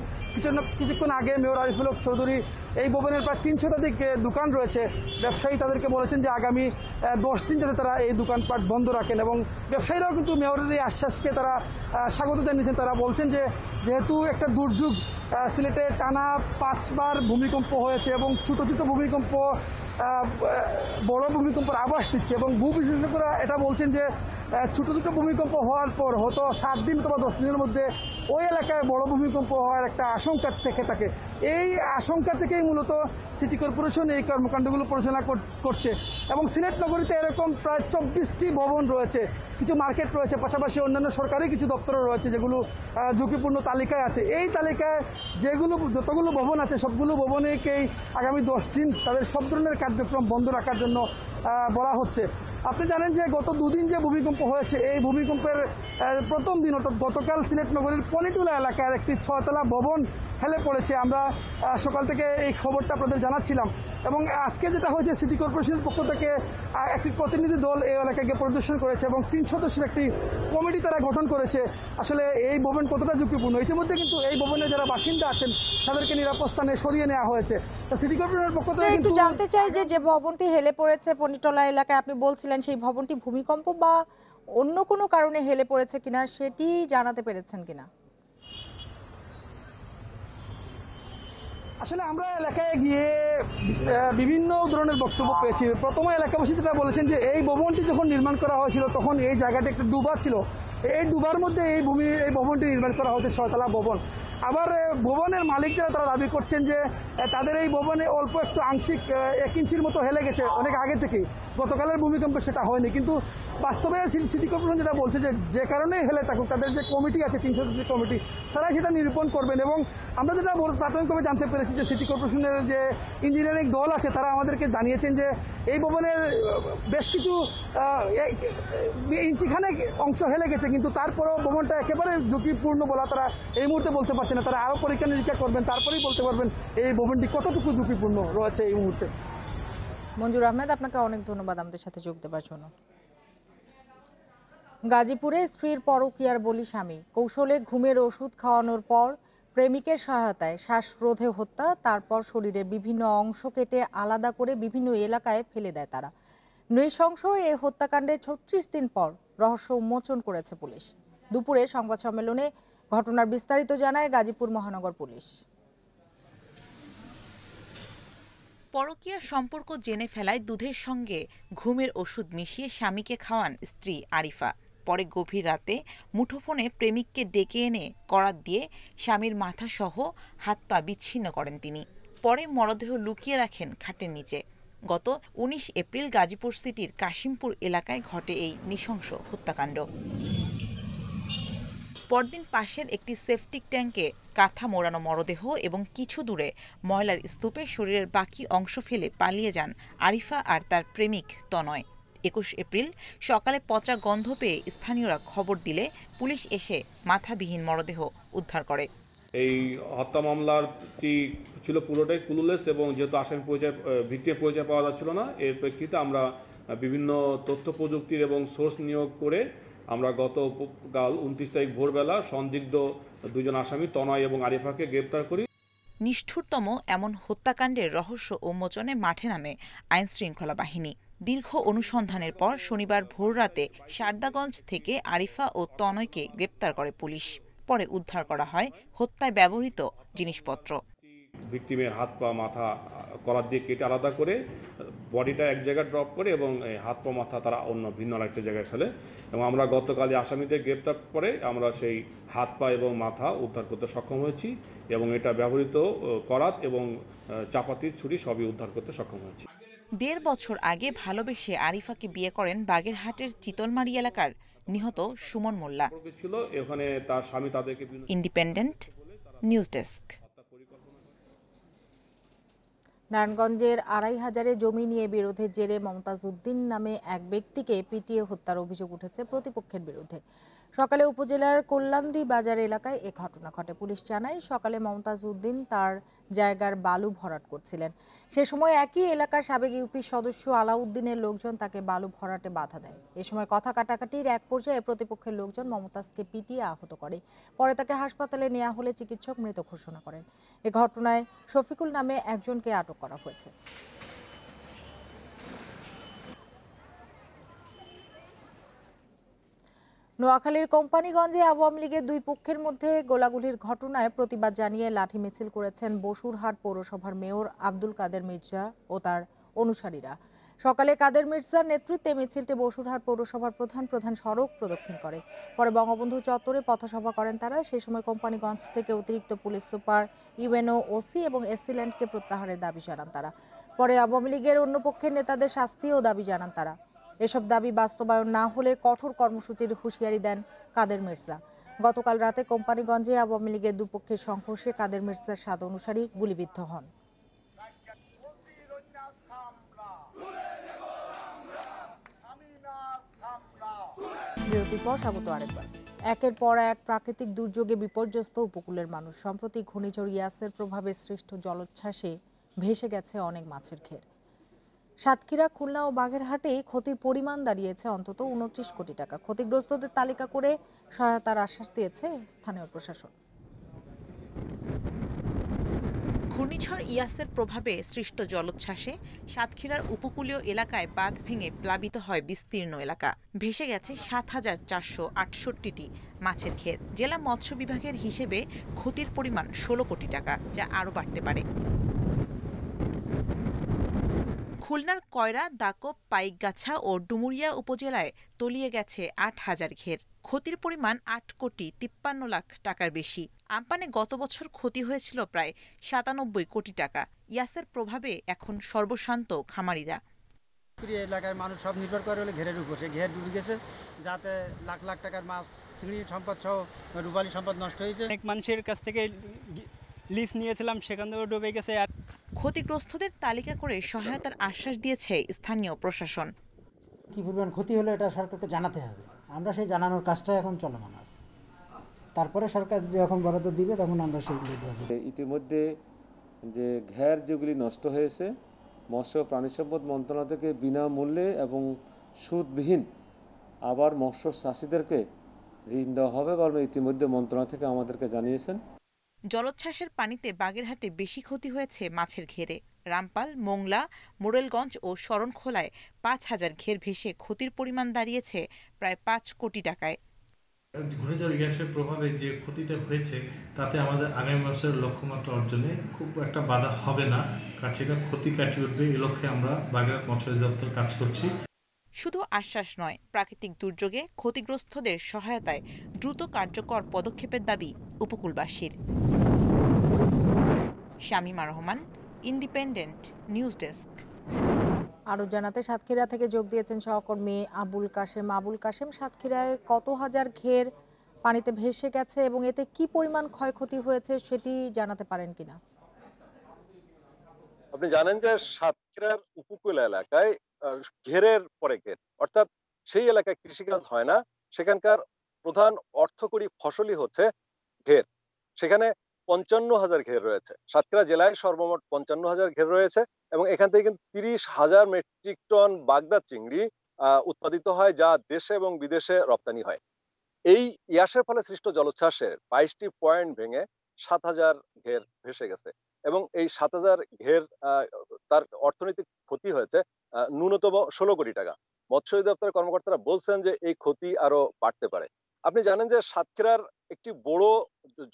কিছুক্ষণ আগে মেয়র আরিফুল হক চৌধুরী এই ভবনের প্রায় 300 দোকান রয়েছে, ব্যবসায়ী তাদেরকে বলেছেন যে আগামী 10 দিন যাতে তারা এই দোকানপাট বন্ধ রাখেন, এবং ব্যবসায়ীরাও কিন্তু মেয়রের এই আশ্বাসকে তারা স্বাগত জানিয়েছেন। তারা বলছেন যে যেহেতু একটা দুর্যোগ, সিলেটে টানা 5 বার ভূমিকম্প হয়েছে এবং ছোট ছোট ভূমিকম্প বড় ভূমিকম্পের আভাস দিচ্ছে, এবং ভূ বিশেষজ্ঞরা এটা বলছেন যে ছোট ছোট ভূমিকম্প হওয়ার পর হয়তো 7 দিন অথবা 10 দিনের মধ্যে ওই এলাকায় বড় ভূমিকম্প হওয়ার একটা আশঙ্কা থেকে থাকে। এই আশঙ্কা থেকেই মূলত সিটি কর্পোরেশন এই কর্মকাণ্ডগুলো পরিচালনা করছে। এবং সিলেট নগরীতে এরকম প্রায় 24টি ভবন রয়েছে, কিছু মার্কেট রয়েছে, পাশাপাশি অন্যান্য সরকারি কিছু দপ্তরও রয়েছে যেগুলো ঝুঁকিপূর্ণ তালিকায় আছে। এই তালিকায় যতগুলো ভবন আছে সবগুলো ভবনেকেই আগামী 10 দিন তাদের সব ধরনের কার্যক্রম বন্ধ রাখার জন্য বলা হচ্ছে। আপনি জানেন যে গত 2 দিন যে ভূমিকম্প হয়েছে, এই ভূমিকম্পের প্রথম দিন অর্থাৎ গতকাল সিলেট নগরীর পলিটুলা এলাকার একটি 6তলা ভবন হেলে পড়েছে। আমরা সকাল থেকে এই খবরটা আপনাদের জানাচ্ছিলাম, এবং আজকে যেটা হয়েছে সিটি কর্পোরেশনের পক্ষ থেকে একটি প্রতিনিধি দল এই এলাকাকে পরিদর্শন করেছে এবং 3 সদস্যের একটি কমিটি তারা গঠন করেছে। আসলে এই ভবন কতটা ঝুঁকিপূর্ণ, ইতিমধ্যে কিন্তু এই ভবনে যারা বাসিন্দা আছেন তাদেরকে নিরাপদ স্থানে সরিয়ে নেওয়া হয়েছে। সিটি কর্পোরেশনের পক্ষ থেকে একটু জানতে চাই যে ভবনটি হেলে পড়েছে পনিটলা এলাকায়, আপনি বলছিলেন সেই ভবনটি ভূমিকম্প বা অন্য কোনো কারণে হেলে পড়েছে কিনা সেটি জানাতে পেরেছেন কিনা? আসলে আমরা এলাকায় গিয়ে বিভিন্ন ধরনের বক্তব্য পেয়েছি। প্রথমে এলাকাবাসী যেটা বলেছেন যে এই ভবনটি যখন নির্মাণ করা হয়েছিল তখন এই জায়গাটি একটা ডুবা ছিল, এই ডুবার মধ্যে এই ভবনটি নির্মাণ করা হয়েছে 6তলা ভবন। আবার ভবনের মালিক যারা তারা দাবি করছেন যে তাদের এই ভবনে অল্প একটু আংশিক 1 ইঞ্চির মতো হেলে গেছে অনেক আগে থেকেই, গতকালের ভূমিকম্পে সেটা হয়নি। কিন্তু বাস্তবে সিটি কর্পোরেশন যেটা বলছে যে কারণেই হেলে থাকুক, তাদের যে কমিটি আছে 3 সদস্যের কমিটি, তারাই সেটা নিরূপণ করবেন। এবং আমরা যেটা প্রাথমিকভাবে জানতে পেরেছি যে সিটি কর্পোরেশনের যে ইঞ্জিনিয়ারিং দল আছে তারা আমাদেরকে জানিয়েছেন যে এই ভবনের বেশ কিছু ইঞ্চিখানেক অংশ হেলে গেছে, কিন্তু তারপরেও ভবনটা একেবারে ঝুঁকিপূর্ণ বলা তারা এই মুহূর্তে বলতে পারছে না। তারা আরও পরীক্ষা নিরীক্ষা করবেন, তারপরেই বলতে পারবেন এই ভবনটি কতটুকু ঝুঁকিপূর্ণ রয়েছে এই মুহূর্তে। মঞ্জুর আহমেদ, আপনাকে অনেক ধন্যবাদ আমাদের সাথে যোগ দেওয়ার জন্য। গাজীপুরে স্ত্রীর পরকীয়ার বলি স্বামী, কৌশলে ঘুমের ওষুধ খাওয়ানোর পর প্রেমিকের সহায়তায় শ্বাসরোধে হত্যা, তারপর শরীরের বিভিন্ন অংশ কেটে আলাদা করে বিভিন্ন এলাকায় ফেলে দেয় তারা। নৃশংস এই হত্যাকাণ্ডের 36 দিন পর রহস্য উন্মোচন করেছে পুলিশ। দুপুরে সংবাদ সম্মেলনে ঘটনার বিস্তারিত জানায় গাজীপুর মহানগর পুলিশ। পরকীয়া সম্পর্ক জেনে ফেলায় দুধের সঙ্গে ঘুমের ওষুধ মিশিয়ে স্বামীকে খাওয়ান স্ত্রী আরিফা। পরে গভীর রাতে মুঠোফোনে প্রেমিককে ডেকে এনে করাত দিয়ে স্বামীর মাথা সহ হাত পা বিচ্ছিন্ন করেন তিনি। পরে মরদেহ লুকিয়ে রাখেন খাটের নিচে। গত 19 এপ্রিল গাজীপুর সিটির কাশিমপুর এলাকায় ঘটে এই নৃশংস হত্যাকাণ্ড। পরদিন পাশের একটি সেপটিক ট্যাঙ্কে কাঁথা মোড়ানো মরদেহ এবং কিছু দূরে ময়লার স্তূপে শরীরের বাকি অংশ ফেলে পালিয়ে যান আরিফা আর তার প্রেমিক তনয়। 21 এপ্রিল সকালে পচা গন্ধ পেয়ে স্থানীয়রা খবর দিলে পুলিশ এসে মাথাবিহীন মরদেহ উদ্ধার করে। এই হত্যা মামলাটি ছিল পুরোটাই ক্লুলেস, এবং যেহেতু আসামি ভিকটিমের পরিচয় পাওয়া যাচ্ছিল না, এর প্রেক্ষিতে আমরা বিভিন্ন তথ্য প্রযুক্তির এবং সোর্স নিয়োগ করে আমরা গতকাল 29 তারিখ ভোরবেলা সন্দিগ্ধ 2 জন আসামি তনয় এবং আরিফাকে গ্রেপ্তার করি। নিষ্ঠুরতম এমন হত্যাকাণ্ডের রহস্য উন্মোচনে মাঠে নামে আইনশৃঙ্খলা বাহিনী। দীর্ঘ অনুসন্ধানের পর শনিবার ভোররাতে সারদাগঞ্জ থেকে আরিফা ও তনয়কে গ্রেপ্তার করে পুলিশ। পরে উদ্ধার করা হয় হত্যায় ব্যবহৃত জিনিসপত্র। ভিকটিমের হাত পা মাথা কলার দিয়ে কেটে আলাদা করে বডিটা এক জায়গায় ড্রপ করে এবং হাত পা মাথা তারা অন্য ভিন্ন আরেকটা জায়গায় ফেলে। এবং আমরা গতকালই আসামিদের গ্রেপ্তার করে আমরা সেই হাত পা এবং মাথা উদ্ধার করতে সক্ষম হয়েছি, এবং এটা ব্যবহৃত করাত এবং চাপাতির ছুরি সবই উদ্ধার করতে সক্ষম হয়েছি। 1.5 বছর আগে ভালোবেসে আরিফাকে বিয়ে করেন বাগেরহাটের চিতলমারি এলাকার নিহত Suman Molla. Independent News desk. নারায়ণগঞ্জের 2500 জমি নিয়ে বিরোধের জেরে মমতাজ উদ্দিন নামে এক ব্যক্তিকে পিটিয়ে হত্যার অভিযোগ উঠেছে প্রতিপক্ষের বিরুদ্ধে। সকালে উপজেলার কল্যাণদী বাজার এলাকায় এ ঘটনা ঘটে। পুলিশ জানায়, সকালে মমতাজ উদ্দিন তার জায়গার বালু ভরাট করছিলেন। সে সময় একই এলাকার সাবেক ইউপি সদস্য আলাউদ্দিনের লোকজন তাকে বালু ভরাটে বাধা দেয়। এ সময় কথা কাটাকাটির এক পর্যায়ে প্রতিপক্ষের লোকজন মমতাজকে পিটিয়ে আহত করে। পরে তাকে হাসপাতালে নেওয়া হলে চিকিৎসক মৃত ঘোষণা করেন। এ ঘটনায় শফিকুল নামে একজনকে আটক করা হয়েছে। নোয়াখালীর কোম্পানিগঞ্জে আওয়ামী লীগের দুই পক্ষের মধ্যে গোলাগুলির ঘটনায় প্রতিবাদ জানিয়ে লাঠি মিছিল করেছেন বসুরহাট পৌরসভার মেয়র আব্দুল কাদের মির্জা ও তার অনুসারীরা। সকালে কাদের মির্জার নেতৃত্বে মিছিলটি বসুরহাট পৌরসভার প্রধান সড়ক প্রদক্ষিণ করে। পরে বঙ্গবন্ধু চত্বরে পথসভা করেন তারা। সেই সময় কোম্পানিগঞ্জ থেকে অতিরিক্ত পুলিশ সুপার, ইউএনও, ওসি এবং এসিল্যান্ডকে প্রত্যাহারের দাবি জানান তারা। পরে আওয়ামী লীগের অন্য পক্ষের নেতাদের শাস্তিও দাবি জানান তারা। এসব দাবি বাস্তবায়ন না হলে কঠোর কর্মসূচির হুঁশিয়ারি দেন কাদের মির্জা। গতকাল রাতে কোম্পানিগঞ্জে আওয়ামী লীগের দুপক্ষের সংঘর্ষে কাদের মির্জার 7 অনুসারী গুলিবিদ্ধ হন। বিরতির পর স্বাগত আরেকবার। একের পর এক প্রাকৃতিক দুর্যোগে বিপর্যস্ত উপকূলের মানুষ। সম্প্রতি ঘূর্ণিঝড় ইয়াসের প্রভাবে সৃষ্ট জলোচ্ছ্বাসে ভেসে গেছে অনেক মাছের ঘের। সাতক্ষীরা, খুলনা ও বাগেরহাটে ক্ষতির পরিমাণ দাঁড়িয়েছে অন্তত 29 কোটি টাকা। ক্ষতিগ্রস্তদের তালিকা করে সহায়তার আশ্বাস দিয়েছে স্থানীয় প্রশাসন। ঘূর্ণিঝড় ইয়াসের প্রভাবে সৃষ্ট জলোচ্ছ্বাসে সাতক্ষীরার উপকূলীয় এলাকায় বাঁধ ভেঙে প্লাবিত হয় বিস্তীর্ণ এলাকা। ভেসে গেছে ৭,৪৬৮টি মাছের ঘের। জেলা মৎস্য বিভাগের হিসেবে ক্ষতির পরিমাণ 16 কোটি টাকা, যা আরও বাড়তে পারে। খুলনার কয়রা, দাকব, পাইকগাছা ও ডুমুরিয়া উপজেলায় তলিয়ে গেছে 8,000 ঘের। ক্ষতির পরিমাণ 8,53,00,000 টাকার বেশি। আমপানে গত বছর ক্ষতি হয়েছিল প্রায় 97 কোটি টাকা। ইয়াসের প্রভাবে এখন সর্বশান্ত খামারিরা। এলাকার মানুষ সব নির্ভর করে হলে ঘেরের উপর। সে ঘের ডুবে গেছে, যাতে লাখ লাখ টাকার মাছ, চিংড়ি সম্পদ সহ রূপালী সম্পদ নষ্ট হয়েছে। অনেক মানুষের কাছ থেকে লিজ নিয়েছিলাম, সেখান থেকে ডুবে গেছে। আর ক্ষতিগ্রস্তদের তালিকা করে সহায়তার আশ্বাস দিয়েছে স্থানীয় প্রশাসন। কি পরিমাণ ক্ষতি হলো এটা সরকারকে জানাতে হবে। আমরা সেই জানানোর কাজটা এখন চলমান আছে। তারপরে সরকার যখন বরাদ্দ দিবে তখন আমরা সেগুলি দিয়ে দেব। ইতিমধ্যে যে ঘের যেগুলি নষ্ট হয়েছে, মৎস্য প্রাণী সম্পদ মন্ত্রণালয় থেকে বিনামূল্যে এবং সুদবিহীন আবার মৎস্য চাষিদেরকে ঋণ দেওয়া হবে বলে ইতিমধ্যে মন্ত্রণালয় থেকে আমাদেরকে জানিয়েছেন। জলোচ্ছ্বাসের পানিতে বাগেরহাটে বেশি ক্ষতি হয়েছে মাছের ঘেরে। রামপাল, মোংলা, মোড়েলগঞ্জ ও শরণখোলায় 5,000 ঘের ভেসে ক্ষতির পরিমাণ দাঁড়িয়েছে প্রায় 5 কোটি টাকায়। ঘূর্ণিঝড় ইয়াসের প্রভাবে যে ক্ষতিটা হয়েছে তাতে আমাদের আগামী মাসের লক্ষ্যমাত্রা অর্জনে খুব একটা বাধা হবে না। সেটা ক্ষতি কাটিয়ে উঠবে, এই লক্ষ্যে আমরা বাগেরহাট মৎস্য অধিদপ্তর কাজ করছি। শুধু আশ্বাস নয়, প্রাকৃতিক দুর্যোগে ক্ষতিগ্রস্তদের সহায়তায় দ্রুত কার্যকর পদক্ষেপের দাবি উপকূলবাসীর। Shamima Rahman, Independent News desk. আরও জানাতে সাতক্ষীরা থেকে যোগ দিয়েছেন সহকর্মী আবুল কাশেম। আবুল কাশেম, সাতক্ষীরায় কত হাজার ঘের পানিতে ভেসে গেছে এবং এতে কি পরিমাণ ক্ষয়ক্ষতি হয়েছে সেটি জানাতে পারেন কিনা? আপনি জানেন যে সাতক্ষীরার উপকূল এলাকায় ঘেরের পরে ঘের, অর্থাৎ সেই এলাকায় কৃষিকাজ হয় না, সেখানকার প্রধান অর্থকরী ফসলই হচ্ছে ঘের। সেখানে 55,000 ঘের রয়েছে। সাতক্ষীরা জেলায় সর্বমোট 55,000 ঘের রয়েছে এবং এখান থেকে কিন্তু 30,000 মেট্রিক টন বাগদা চিংড়ি উৎপাদিত হয়, যা দেশে এবং বিদেশে রপ্তানি হয়। এই ইয়াসের ফলে সৃষ্ট জলোচ্ছ্বাসের 22টি পয়েন্ট ভেঙে 7,000 ঘের ভেসে গেছে এবং এই 7,000 ঘের তার অর্থনৈতিক ক্ষতি হয়েছে ন্যূনতম 16 কোটি টাকা। মৎস্য অধিদপ্তরের কর্মকর্তারা বলছেন যে এই ক্ষতি আরো বাড়তে পারে। আপনি জানেন যে সাতক্ষীরার একটি বড়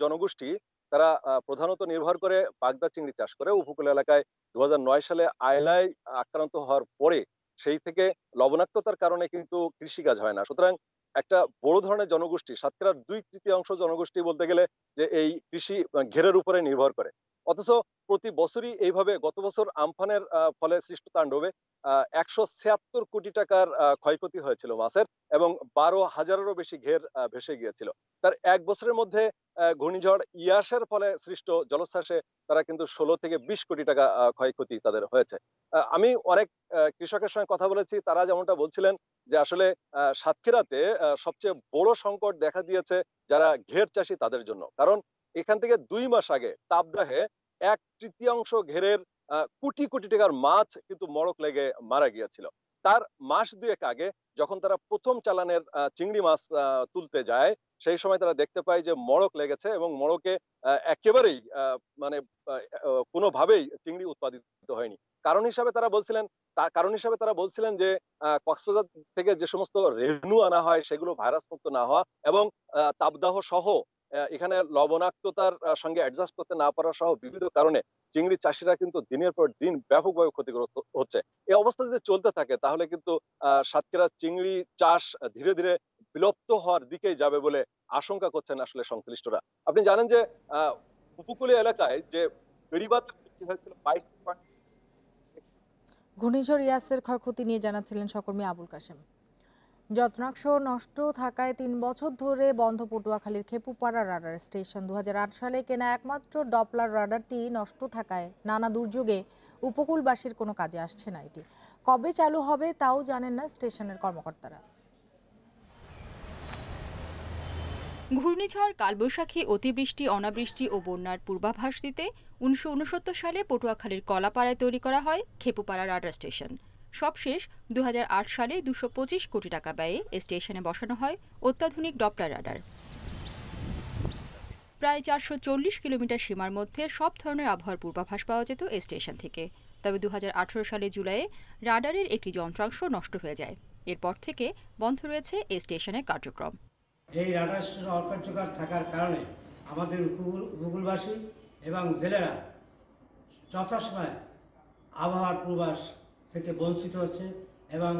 জনগোষ্ঠী, তারা প্রধানত নির্ভর করে বাগদা চিংড়ি চাষ করে। উপকূল এলাকায় 2009 সালে আয়লায় আক্রান্ত হওয়ার পরে সেই থেকে লবণাক্ততার কারণে কিন্তু কৃষিকাজ হয় না। সুতরাং একটা বড় ধরনের জনগোষ্ঠী, সাতক্ষীরার 2/3 জনগোষ্ঠী বলতে গেলে যে এই কৃষি ঘেরের উপরে নির্ভর করে। অথচ প্রতি বছরই এইভাবে গত বছর আমফানের ফলে সৃষ্ট তাণ্ডবে 176 কোটি টাকার ক্ষয়ক্ষতি হয়েছিল মাছের এবং 12,000-এরও বেশি ঘের ভেসে গিয়েছিল। তার এক বছরের মধ্যে ঘূর্ণিঝড় ইয়াসের ফলে সৃষ্ট জলোচ্ছ্বাসে তারা কিন্তু 16 থেকে 20 কোটি টাকা ক্ষয়ক্ষতি তাদের হয়েছে। আমি অনেক কৃষকের সঙ্গে কথা বলেছি, তারা যেমনটা বলছিলেন যে আসলে সাতক্ষীরাতে সবচেয়ে বড় সংকট দেখা দিয়েছে যারা ঘের চাষী তাদের জন্য। কারণ এখান থেকে 2 মাস আগে তাপদাহে 1/3 ঘেরের কোটি কোটি টাকার মাছ কিন্তু মড়ক লেগে মারা গিয়েছিল। তার মাস 2 আগে যখন তারা প্রথম চালানের চিংড়ি মাছ তুলতে যায়, সেই সময় তারা দেখতে পায় যে মড়ক লেগেছে এবং মড়কে একেবারেই মানে কোনোভাবেই চিংড়ি উৎপাদিত হয়নি। কারণ হিসাবে তারা বলছিলেন যে কক্সবাজার থেকে যে সমস্ত রেণু আনা হয় সেগুলো ভাইরাস মুক্ত না হওয়া এবং তাপদাহ সহ এখানে লবণাক্ততার সঙ্গে অ্যাডজাস্ট করতে না পারা সহ বিবিধ কারণে চিংড়ি চাষিরা কিন্তু দিনের পর দিন ব্যাপকভাবে ক্ষতিগ্রস্ত হচ্ছে। এই অবস্থা যদি চলতে থাকে তাহলে কিন্তু সাতক্ষীরার চিংড়ি চাষ ধীরে ধীরে বিলুপ্ত হওয়ার দিকেই যাবে বলে আশঙ্কা করছেন আসলে সংশ্লিষ্টরা। আপনি জানেন যে উপকূলীয় এলাকায় যে বেড়িবাঁধ হয়েছিল 22 ঘূর্ণিঝড় ইয়াসের ক্ষয়ক্ষতি নিয়ে জানাচ্ছিলেন সহকর্মী আবুল কাশেম। যন্ত্রাংশ নষ্ট থাকায় 3 বছর ধরে বন্ধ পটুয়াখালীর খেপুপাড়া রাডার স্টেশন। 2008 সালে কেনা একমাত্র ডপলার রাডারটি নষ্ট থাকায় নানা দুর্যোগে উপকূলবাসীর কোনো কাজে আসছে না এটি। কবে চালু হবে তাও জানেন না স্টেশনের কর্মকর্তারা। ঘূর্ণিঝড়, কালবৈশাখী, অতিবৃষ্টি, অনাবৃষ্টি ও বন্যার পূর্বাভাস দিতে 1969 সালে পটুয়াখালীর কলাপাড়ায় তৈরি করা হয় খেপুপাড়া রাডার স্টেশন। সবশেষ 2008 সালে 225 কোটি টাকা ব্যয়ে এই স্টেশনে বসানো হয় অত্যাধুনিক ডপলার রাডার। প্রায় 440 কিলোমিটার সীমার মধ্যে সব ধরনের আবহাওয়ার পূর্বাভাস পাওয়া যেত এই স্টেশন থেকে। তবে 2018 সালের জুলাইয়ে রাডারের একটি যন্ত্রাংশ নষ্ট হয়ে যায়। এরপর থেকে বন্ধ রয়েছে এই স্টেশনের কার্যক্রম। এই রাডার স্টেশন অকার্যকর থাকার কারণে আমাদের উপকূলবাসী এবং জেলেরা যথাসময়ে আবহাওয়ার পূর্বাভাস থেকে বঞ্চিত হচ্ছে এবং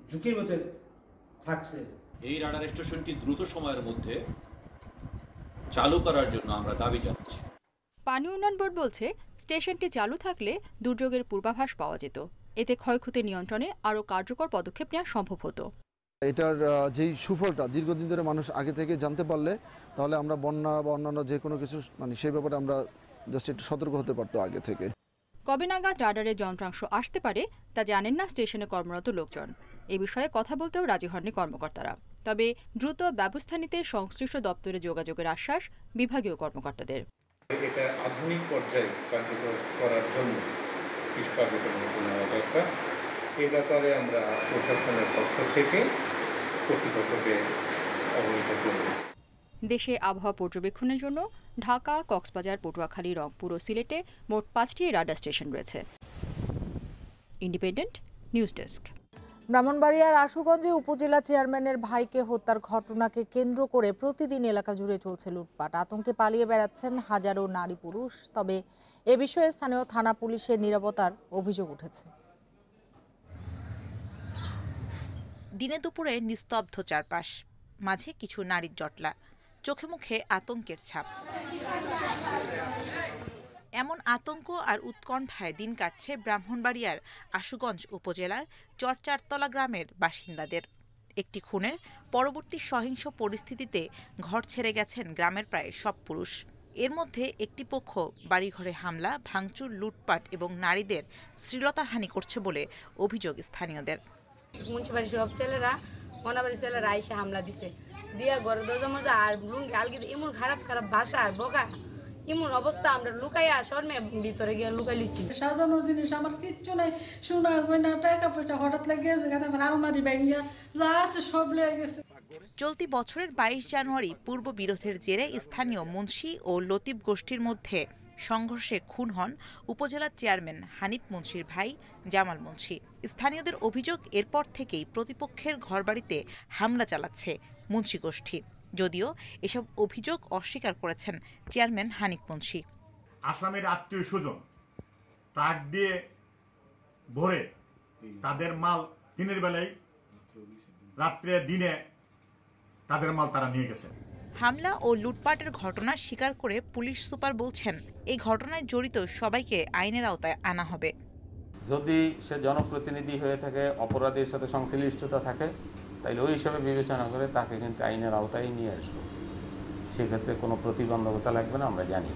ঝুঁকির মধ্যে থাকছে। এই রাডার স্টেশনটি দ্রুত সময়ের মধ্যে চালু করার জন্য আমরা দাবি জানাচ্ছি। পানি উন্নয়ন বোর্ড বলছে, স্টেশনটি চালু থাকলে দুর্যোগের পূর্বাভাস পাওয়া যেত। এতে ক্ষয়ক্ষতি নিয়ন্ত্রণে আরও কার্যকর পদক্ষেপ নেওয়া সম্ভব হতো। এটার যেই সুফলটা দীর্ঘদিন ধরে মানুষ আগে থেকে জানতে পারলে তাহলে আমরা বন্যা বা অন্যান্য যে কোনো কিছু সেই ব্যাপারে আমরা জাস্ট একটু সতর্ক হতে পারতো আগে থেকে। কবে নাগাদ রাডারের যন্ত্রাংশ আসতে পারে তা জানেন না স্টেশনে কর্মরত লোকজন। এ বিষয়ে কথা বলতেও রাজি হননি কর্মকর্তারা। তবে দ্রুত ব্যবস্থা নিতে সংশ্লিষ্ট দপ্তরে যোগাযোগের আশ্বাস বিভাগীয় কর্মকর্তাদের। এটা আধুনিক পর্যায়ে কার্যকর করার জন্য কিছু কার্যক্রম নেওয়া দরকার। এ ব্যাপারে আমরা প্রশাসনের পক্ষ থেকে কর্তৃপক্ষকে অবহিত করব। দেশে আবহাওয়া পর্যবেক্ষণের জন্য ঢাকা, কক্সবাজার, পটুয়াখালী, রংপুর ও সিলেটে মোট 5টি রাডার স্টেশন রয়েছে। Independent News desk. ব্রাহ্মণবাড়িয়ার আশুগঞ্জে উপজেলা চেয়ারম্যানের ভাইকে হত্যার ঘটনাকে কেন্দ্র করে প্রতিদিন এলাকা জুড়ে চলছে লুটপাট। আতঙ্কে পালিয়ে বেড়াচ্ছেন হাজারো নারী পুরুষ। তবে এ বিষয়ে স্থানীয় থানা পুলিশের নীরবতার অভিযোগ উঠেছে। দিনে দুপুরে নিস্তব্ধ চারপাশ, মাঝে কিছু নারীর জটলা, চোখে মুখে আতঙ্কের ছাপ। এমন আতঙ্ক আর উৎকণ্ঠায় দিন কাটছে ব্রাহ্মণবাড়িয়ার আশুগঞ্জ উপজেলার চরচারতলা গ্রামের বাসিন্দাদের। একটি খুনের পরবর্তী সহিংস পরিস্থিতিতে ঘর ছেড়ে গেছেন গ্রামের প্রায় সব পুরুষ। এর মধ্যে একটি পক্ষ বাড়িঘরে হামলা, ভাঙচুর, লুটপাট এবং নারীদের শ্লীলতাহানি করছে বলে অভিযোগ স্থানীয়দের। মুন্সিপালিটির সব ছেলেরা মনাবাড়ির ছেলেরা আইসা হামলা দিছে, দিয়া ঘরে দরজা মজা আর লুঙ্গি আলগি এমন খারাপ খারাপ ভাষা আর বকা এমন অবস্থা আমরা লুকাইয়া শর্মে ভিতরে গিয়ে লুকাই লিছি। সাজানো জিনিস আমার কিচ্ছু নাই, সোনা গয়না টাকা পয়সা হঠাৎ লাগিয়ে গেছে, আমার আলমারি ভেঙে যা আছে সব লেগে গেছে। চলতি বছরের 22 জানুয়ারি পূর্ব বিরোধের জেরে স্থানীয় মুন্সি ও লতিফ গোষ্ঠীর মধ্যে সংঘর্ষে খুন হন উপজেলার চেয়ারম্যান হানিফ মুন্সির ভাই জামাল মুন্সি। স্থানীয়দের অভিযোগ, এরপর থেকেই প্রতিপক্ষের ঘরবাড়িতে হামলা চালাচ্ছে মুন্সি গোষ্ঠী। যদিও এসব অভিযোগ অস্বীকার করেছেন চেয়ারম্যান হানিফ মুন্সি। আসামের আত্মীয় স্বজন ট্রাক দিয়ে ভরে তাদের মাল দিনের বেলায় রাত্রে দিনে তাদের মাল তারা নিয়ে গেছে। হামলা ও লুটপাটের ঘটনা স্বীকার করে পুলিশ সুপার বলছেন, এই ঘটনায় জড়িত সবাইকে আইনের আওতায় আনা হবে। যদি সে জনপ্রতিনিধি হয়ে থাকে, অপরাধের সাথে সংশ্লিষ্টতা থাকে, তাইলে ওই হিসাবে বিবেচনা করে তাকে কিন্তু আইনের আওতায় নিয়ে আসবে। সেক্ষেত্রে কোনো প্রতিবন্ধকতা লাগবে না, আমরা জানি।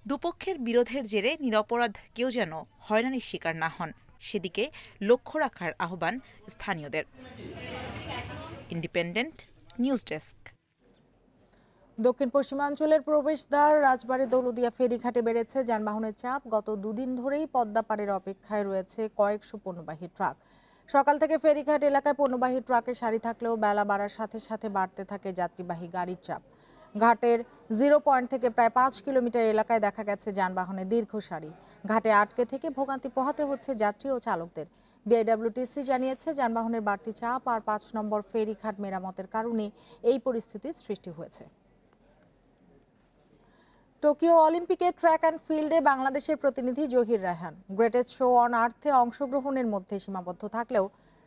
দুপক্ষের বিরোধের জেরে নিরপরাধ কেউ যেন হয়রানির শিকার না হন, সেদিকে লক্ষ্য রাখার আহ্বান স্থানীয়দের। Independent News desk. দক্ষিণ পশ্চিমাঞ্চলের প্রবেশদ্বার রাজবাড়ী দৌলতদিয়া ফেরিঘাটে বেড়েছে যানবাহনের চাপ। গত দুদিন ধরেই পদ্মা পাড়ের অপেক্ষায় রয়েছে কয়েকশো পণ্যবাহী ট্রাক। সকাল থেকে ফেরিঘাট এলাকায় পণ্যবাহী ট্রাকের সারি থাকলেও বেলা বাড়ার সাথে সাথে বাড়তে থাকে যাত্রীবাহী গাড়ির চাপ। ঘাটের 0 পয়েন্ট থেকে প্রায় 5 কিলোমিটার এলাকায় দেখা গেছে যানবাহনের দীর্ঘ সারি। ঘাটে আটকে থেকে ভোগান্তি পোহাতে হচ্ছে যাত্রী ও চালকদের। বিআইডব্লিউটিসি জানিয়েছে যানবাহনের বাড়তি চাপ আর 5 নম্বর ফেরিঘাট মেরামতের কারণে এই পরিস্থিতির সৃষ্টি হয়েছে। টোকিও অলিম্পিকে ট্র্যাক অ্যান্ড ফিল্ডে বাংলাদেশের প্রতিনিধি Zahir Raihan greatest show on আর্থে অংশগ্রহণের মধ্যে সীমাবদ্ধ থাকলেও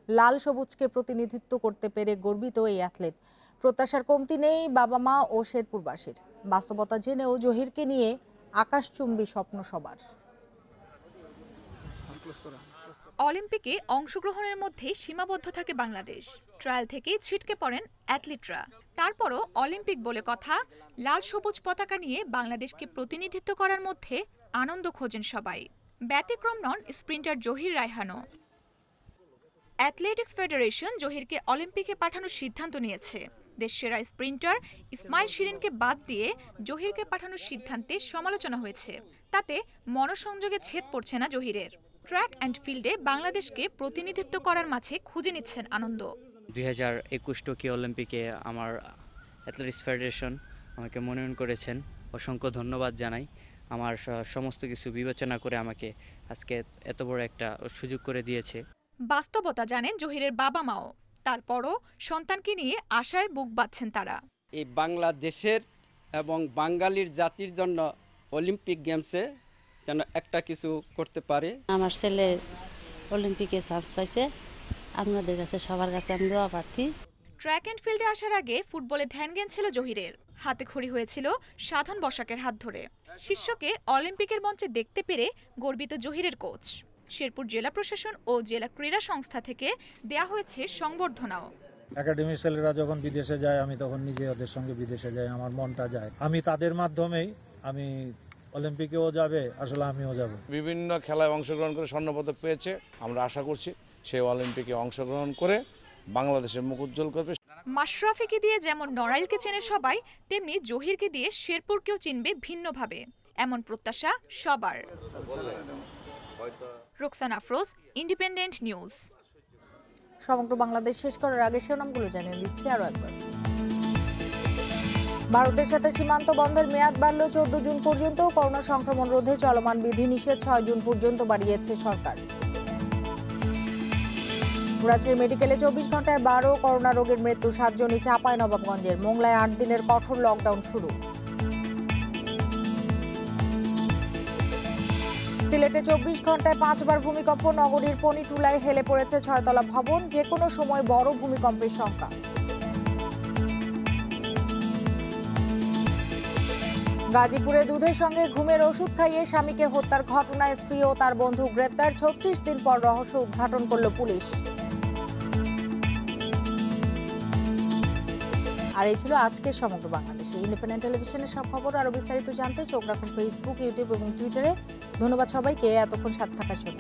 লাল সবুজকে প্রতিনিধিত্ব করতে পেরে গর্বিত এই অ্যাথলেট। প্রত্যাশার কমতি নেই বাবা মা ও শেরপুরবাসীর। বাস্তবতা জেনেও জহিরকে নিয়ে আকাশচুম্বী স্বপ্ন সবার। অলিম্পিকে অংশগ্রহণের মধ্যে সীমাবদ্ধ থাকে বাংলাদেশ। ট্রায়াল থেকেই ছিটকে পড়েন অ্যাথলিটরা। তারপরও অলিম্পিক বলে কথা, লাল সবুজ পতাকা নিয়ে বাংলাদেশকে প্রতিনিধিত্ব করার মধ্যে আনন্দ খোঁজেন সবাই। ব্যতিক্রম নন স্প্রিন্টার জহির রায়হানও। অ্যাথলেটিক্স ফেডারেশন জহিরকে অলিম্পিকে পাঠানোর সিদ্ধান্ত নিয়েছে। দেশসেরা স্প্রিন্টার ইসমাইল শিরিনকে বাদ দিয়ে জহিরকে পাঠানোর সিদ্ধান্তে সমালোচনা হয়েছে। তাতে মনসংযোগে ছেদ পড়ছে না জহিরের। ট্র্যাক অ্যান্ড ফিল্ডে বাংলাদেশকে প্রতিনিধিত্ব করার মাঝে খুঁজে নিচ্ছেন আনন্দ। 2021 টোকিও অলিম্পিকে আমার অ্যাথলেটিক্স ফেডারেশন আমাকে মনোনয়ন করেছেন, অসংখ্য ধন্যবাদ জানাই। আমার সমস্ত কিছু বিবেচনা করে আমাকে আজকে এত বড় একটা সুযোগ করে দিয়েছে। বাস্তবতা জানেন জহিরের বাবা মাও, তারপরও সন্তানকে নিয়ে আশায় বুক বাঁধছেন তারা। এই বাংলাদেশের এবং বাঙালির জাতির জন্য অলিম্পিক গেমসে যেন একটা কিছু করতে পারে। আমার ছেলে অলিম্পিকে চান্স পাইছে, আপনাদের কাছে সবার কাছে আমি দোয়া প্রার্থী। ট্র্যাক অ্যান্ড ফিল্ডে আসার আগে ফুটবলে ধ্যান জ্ঞান ছিল জহিরের। হাতে খড়ি হয়েছিল সাধন বসাকের হাত ধরে। শিষ্যকে অলিম্পিকের মঞ্চে দেখতে পেরে গর্বিত জহিরের কোচ। শেরপুর জেলা প্রশাসন ও জেলা ক্রীড়া সংস্থা থেকে দেয়া হয়েছে সংবর্ধনাও। একাডেমি ছেলেরা যখন বিদেশে যায় আমি তখন নিজে ওদের সঙ্গে বিদেশে যাই, আমার মনটা যায়। আমি তাদের মাধ্যমেই আমি অলিম্পিকেও যাবে, আসলে আমিও যাব। বিভিন্ন খেলায় অংশগ্রহণ করে স্বর্ণপদক পেয়েছে। আমরা আশা করছি সে অলিম্পিকে অংশগ্রহণ করে বাংলাদেশের মুখ উজ্জ্বল করবে। মাশরাফিকে দিয়ে যেমন নড়াইলকে চেনে সবাই, তেমনি জহিরকে দিয়ে শেরপুরকেও চিনবে ভিন্নভাবে, এমন প্রত্যাশা সবার। Roksana Afroz, independent news. সমগ্র বাংলাদেশ শেষ করার আগে শিরোনামগুলো জানিয়ে দিচ্ছি আরো একবার। ভারতের সাথে সীমান্ত বন্ধের মেয়াদ বাড়ল 14 জুন পর্যন্ত। করোনা সংক্রমণ রোধে চলমান বিধিনিষেধ 6 জুন পর্যন্ত বাড়িয়েছে সরকার। রাজশাহী মেডিকেলে 24 ঘন্টায় 12 করোনা রোগীর মৃত্যু, 7 জনই চাঁপাইনবাবগঞ্জের। মোংলায় 8 দিনের কঠোর লকডাউন শুরু। সিলেটে 24 ঘন্টায় 5 বার ভূমিকম্প, নগরীর পনিটুলায় হেলে পড়েছে 6 তলা ভবন। যে কোনো সময় বড় ভূমিকম্পের শঙ্কা। গাজীপুরে দুধের সঙ্গে ঘুমের ওষুধ খাইয়ে স্বামীকে হত্যার ঘটনায় স্ত্রী ও তার বন্ধু গ্রেপ্তার। 36 দিন পর রহস্য উদ্ঘাটন করল পুলিশ। আর এই ছিল আজকের সমগ্র বাংলাদেশে। ইন্ডিপেন্ডেন্ট টেলিভিশনের সব খবর আরো বিস্তারিত জানতে চোখ রাখুন ফেসবুক, ইউটিউব এবং টুইটারে। ধন্যবাদ সবাইকে এতক্ষণ সাথে থাকার জন্য।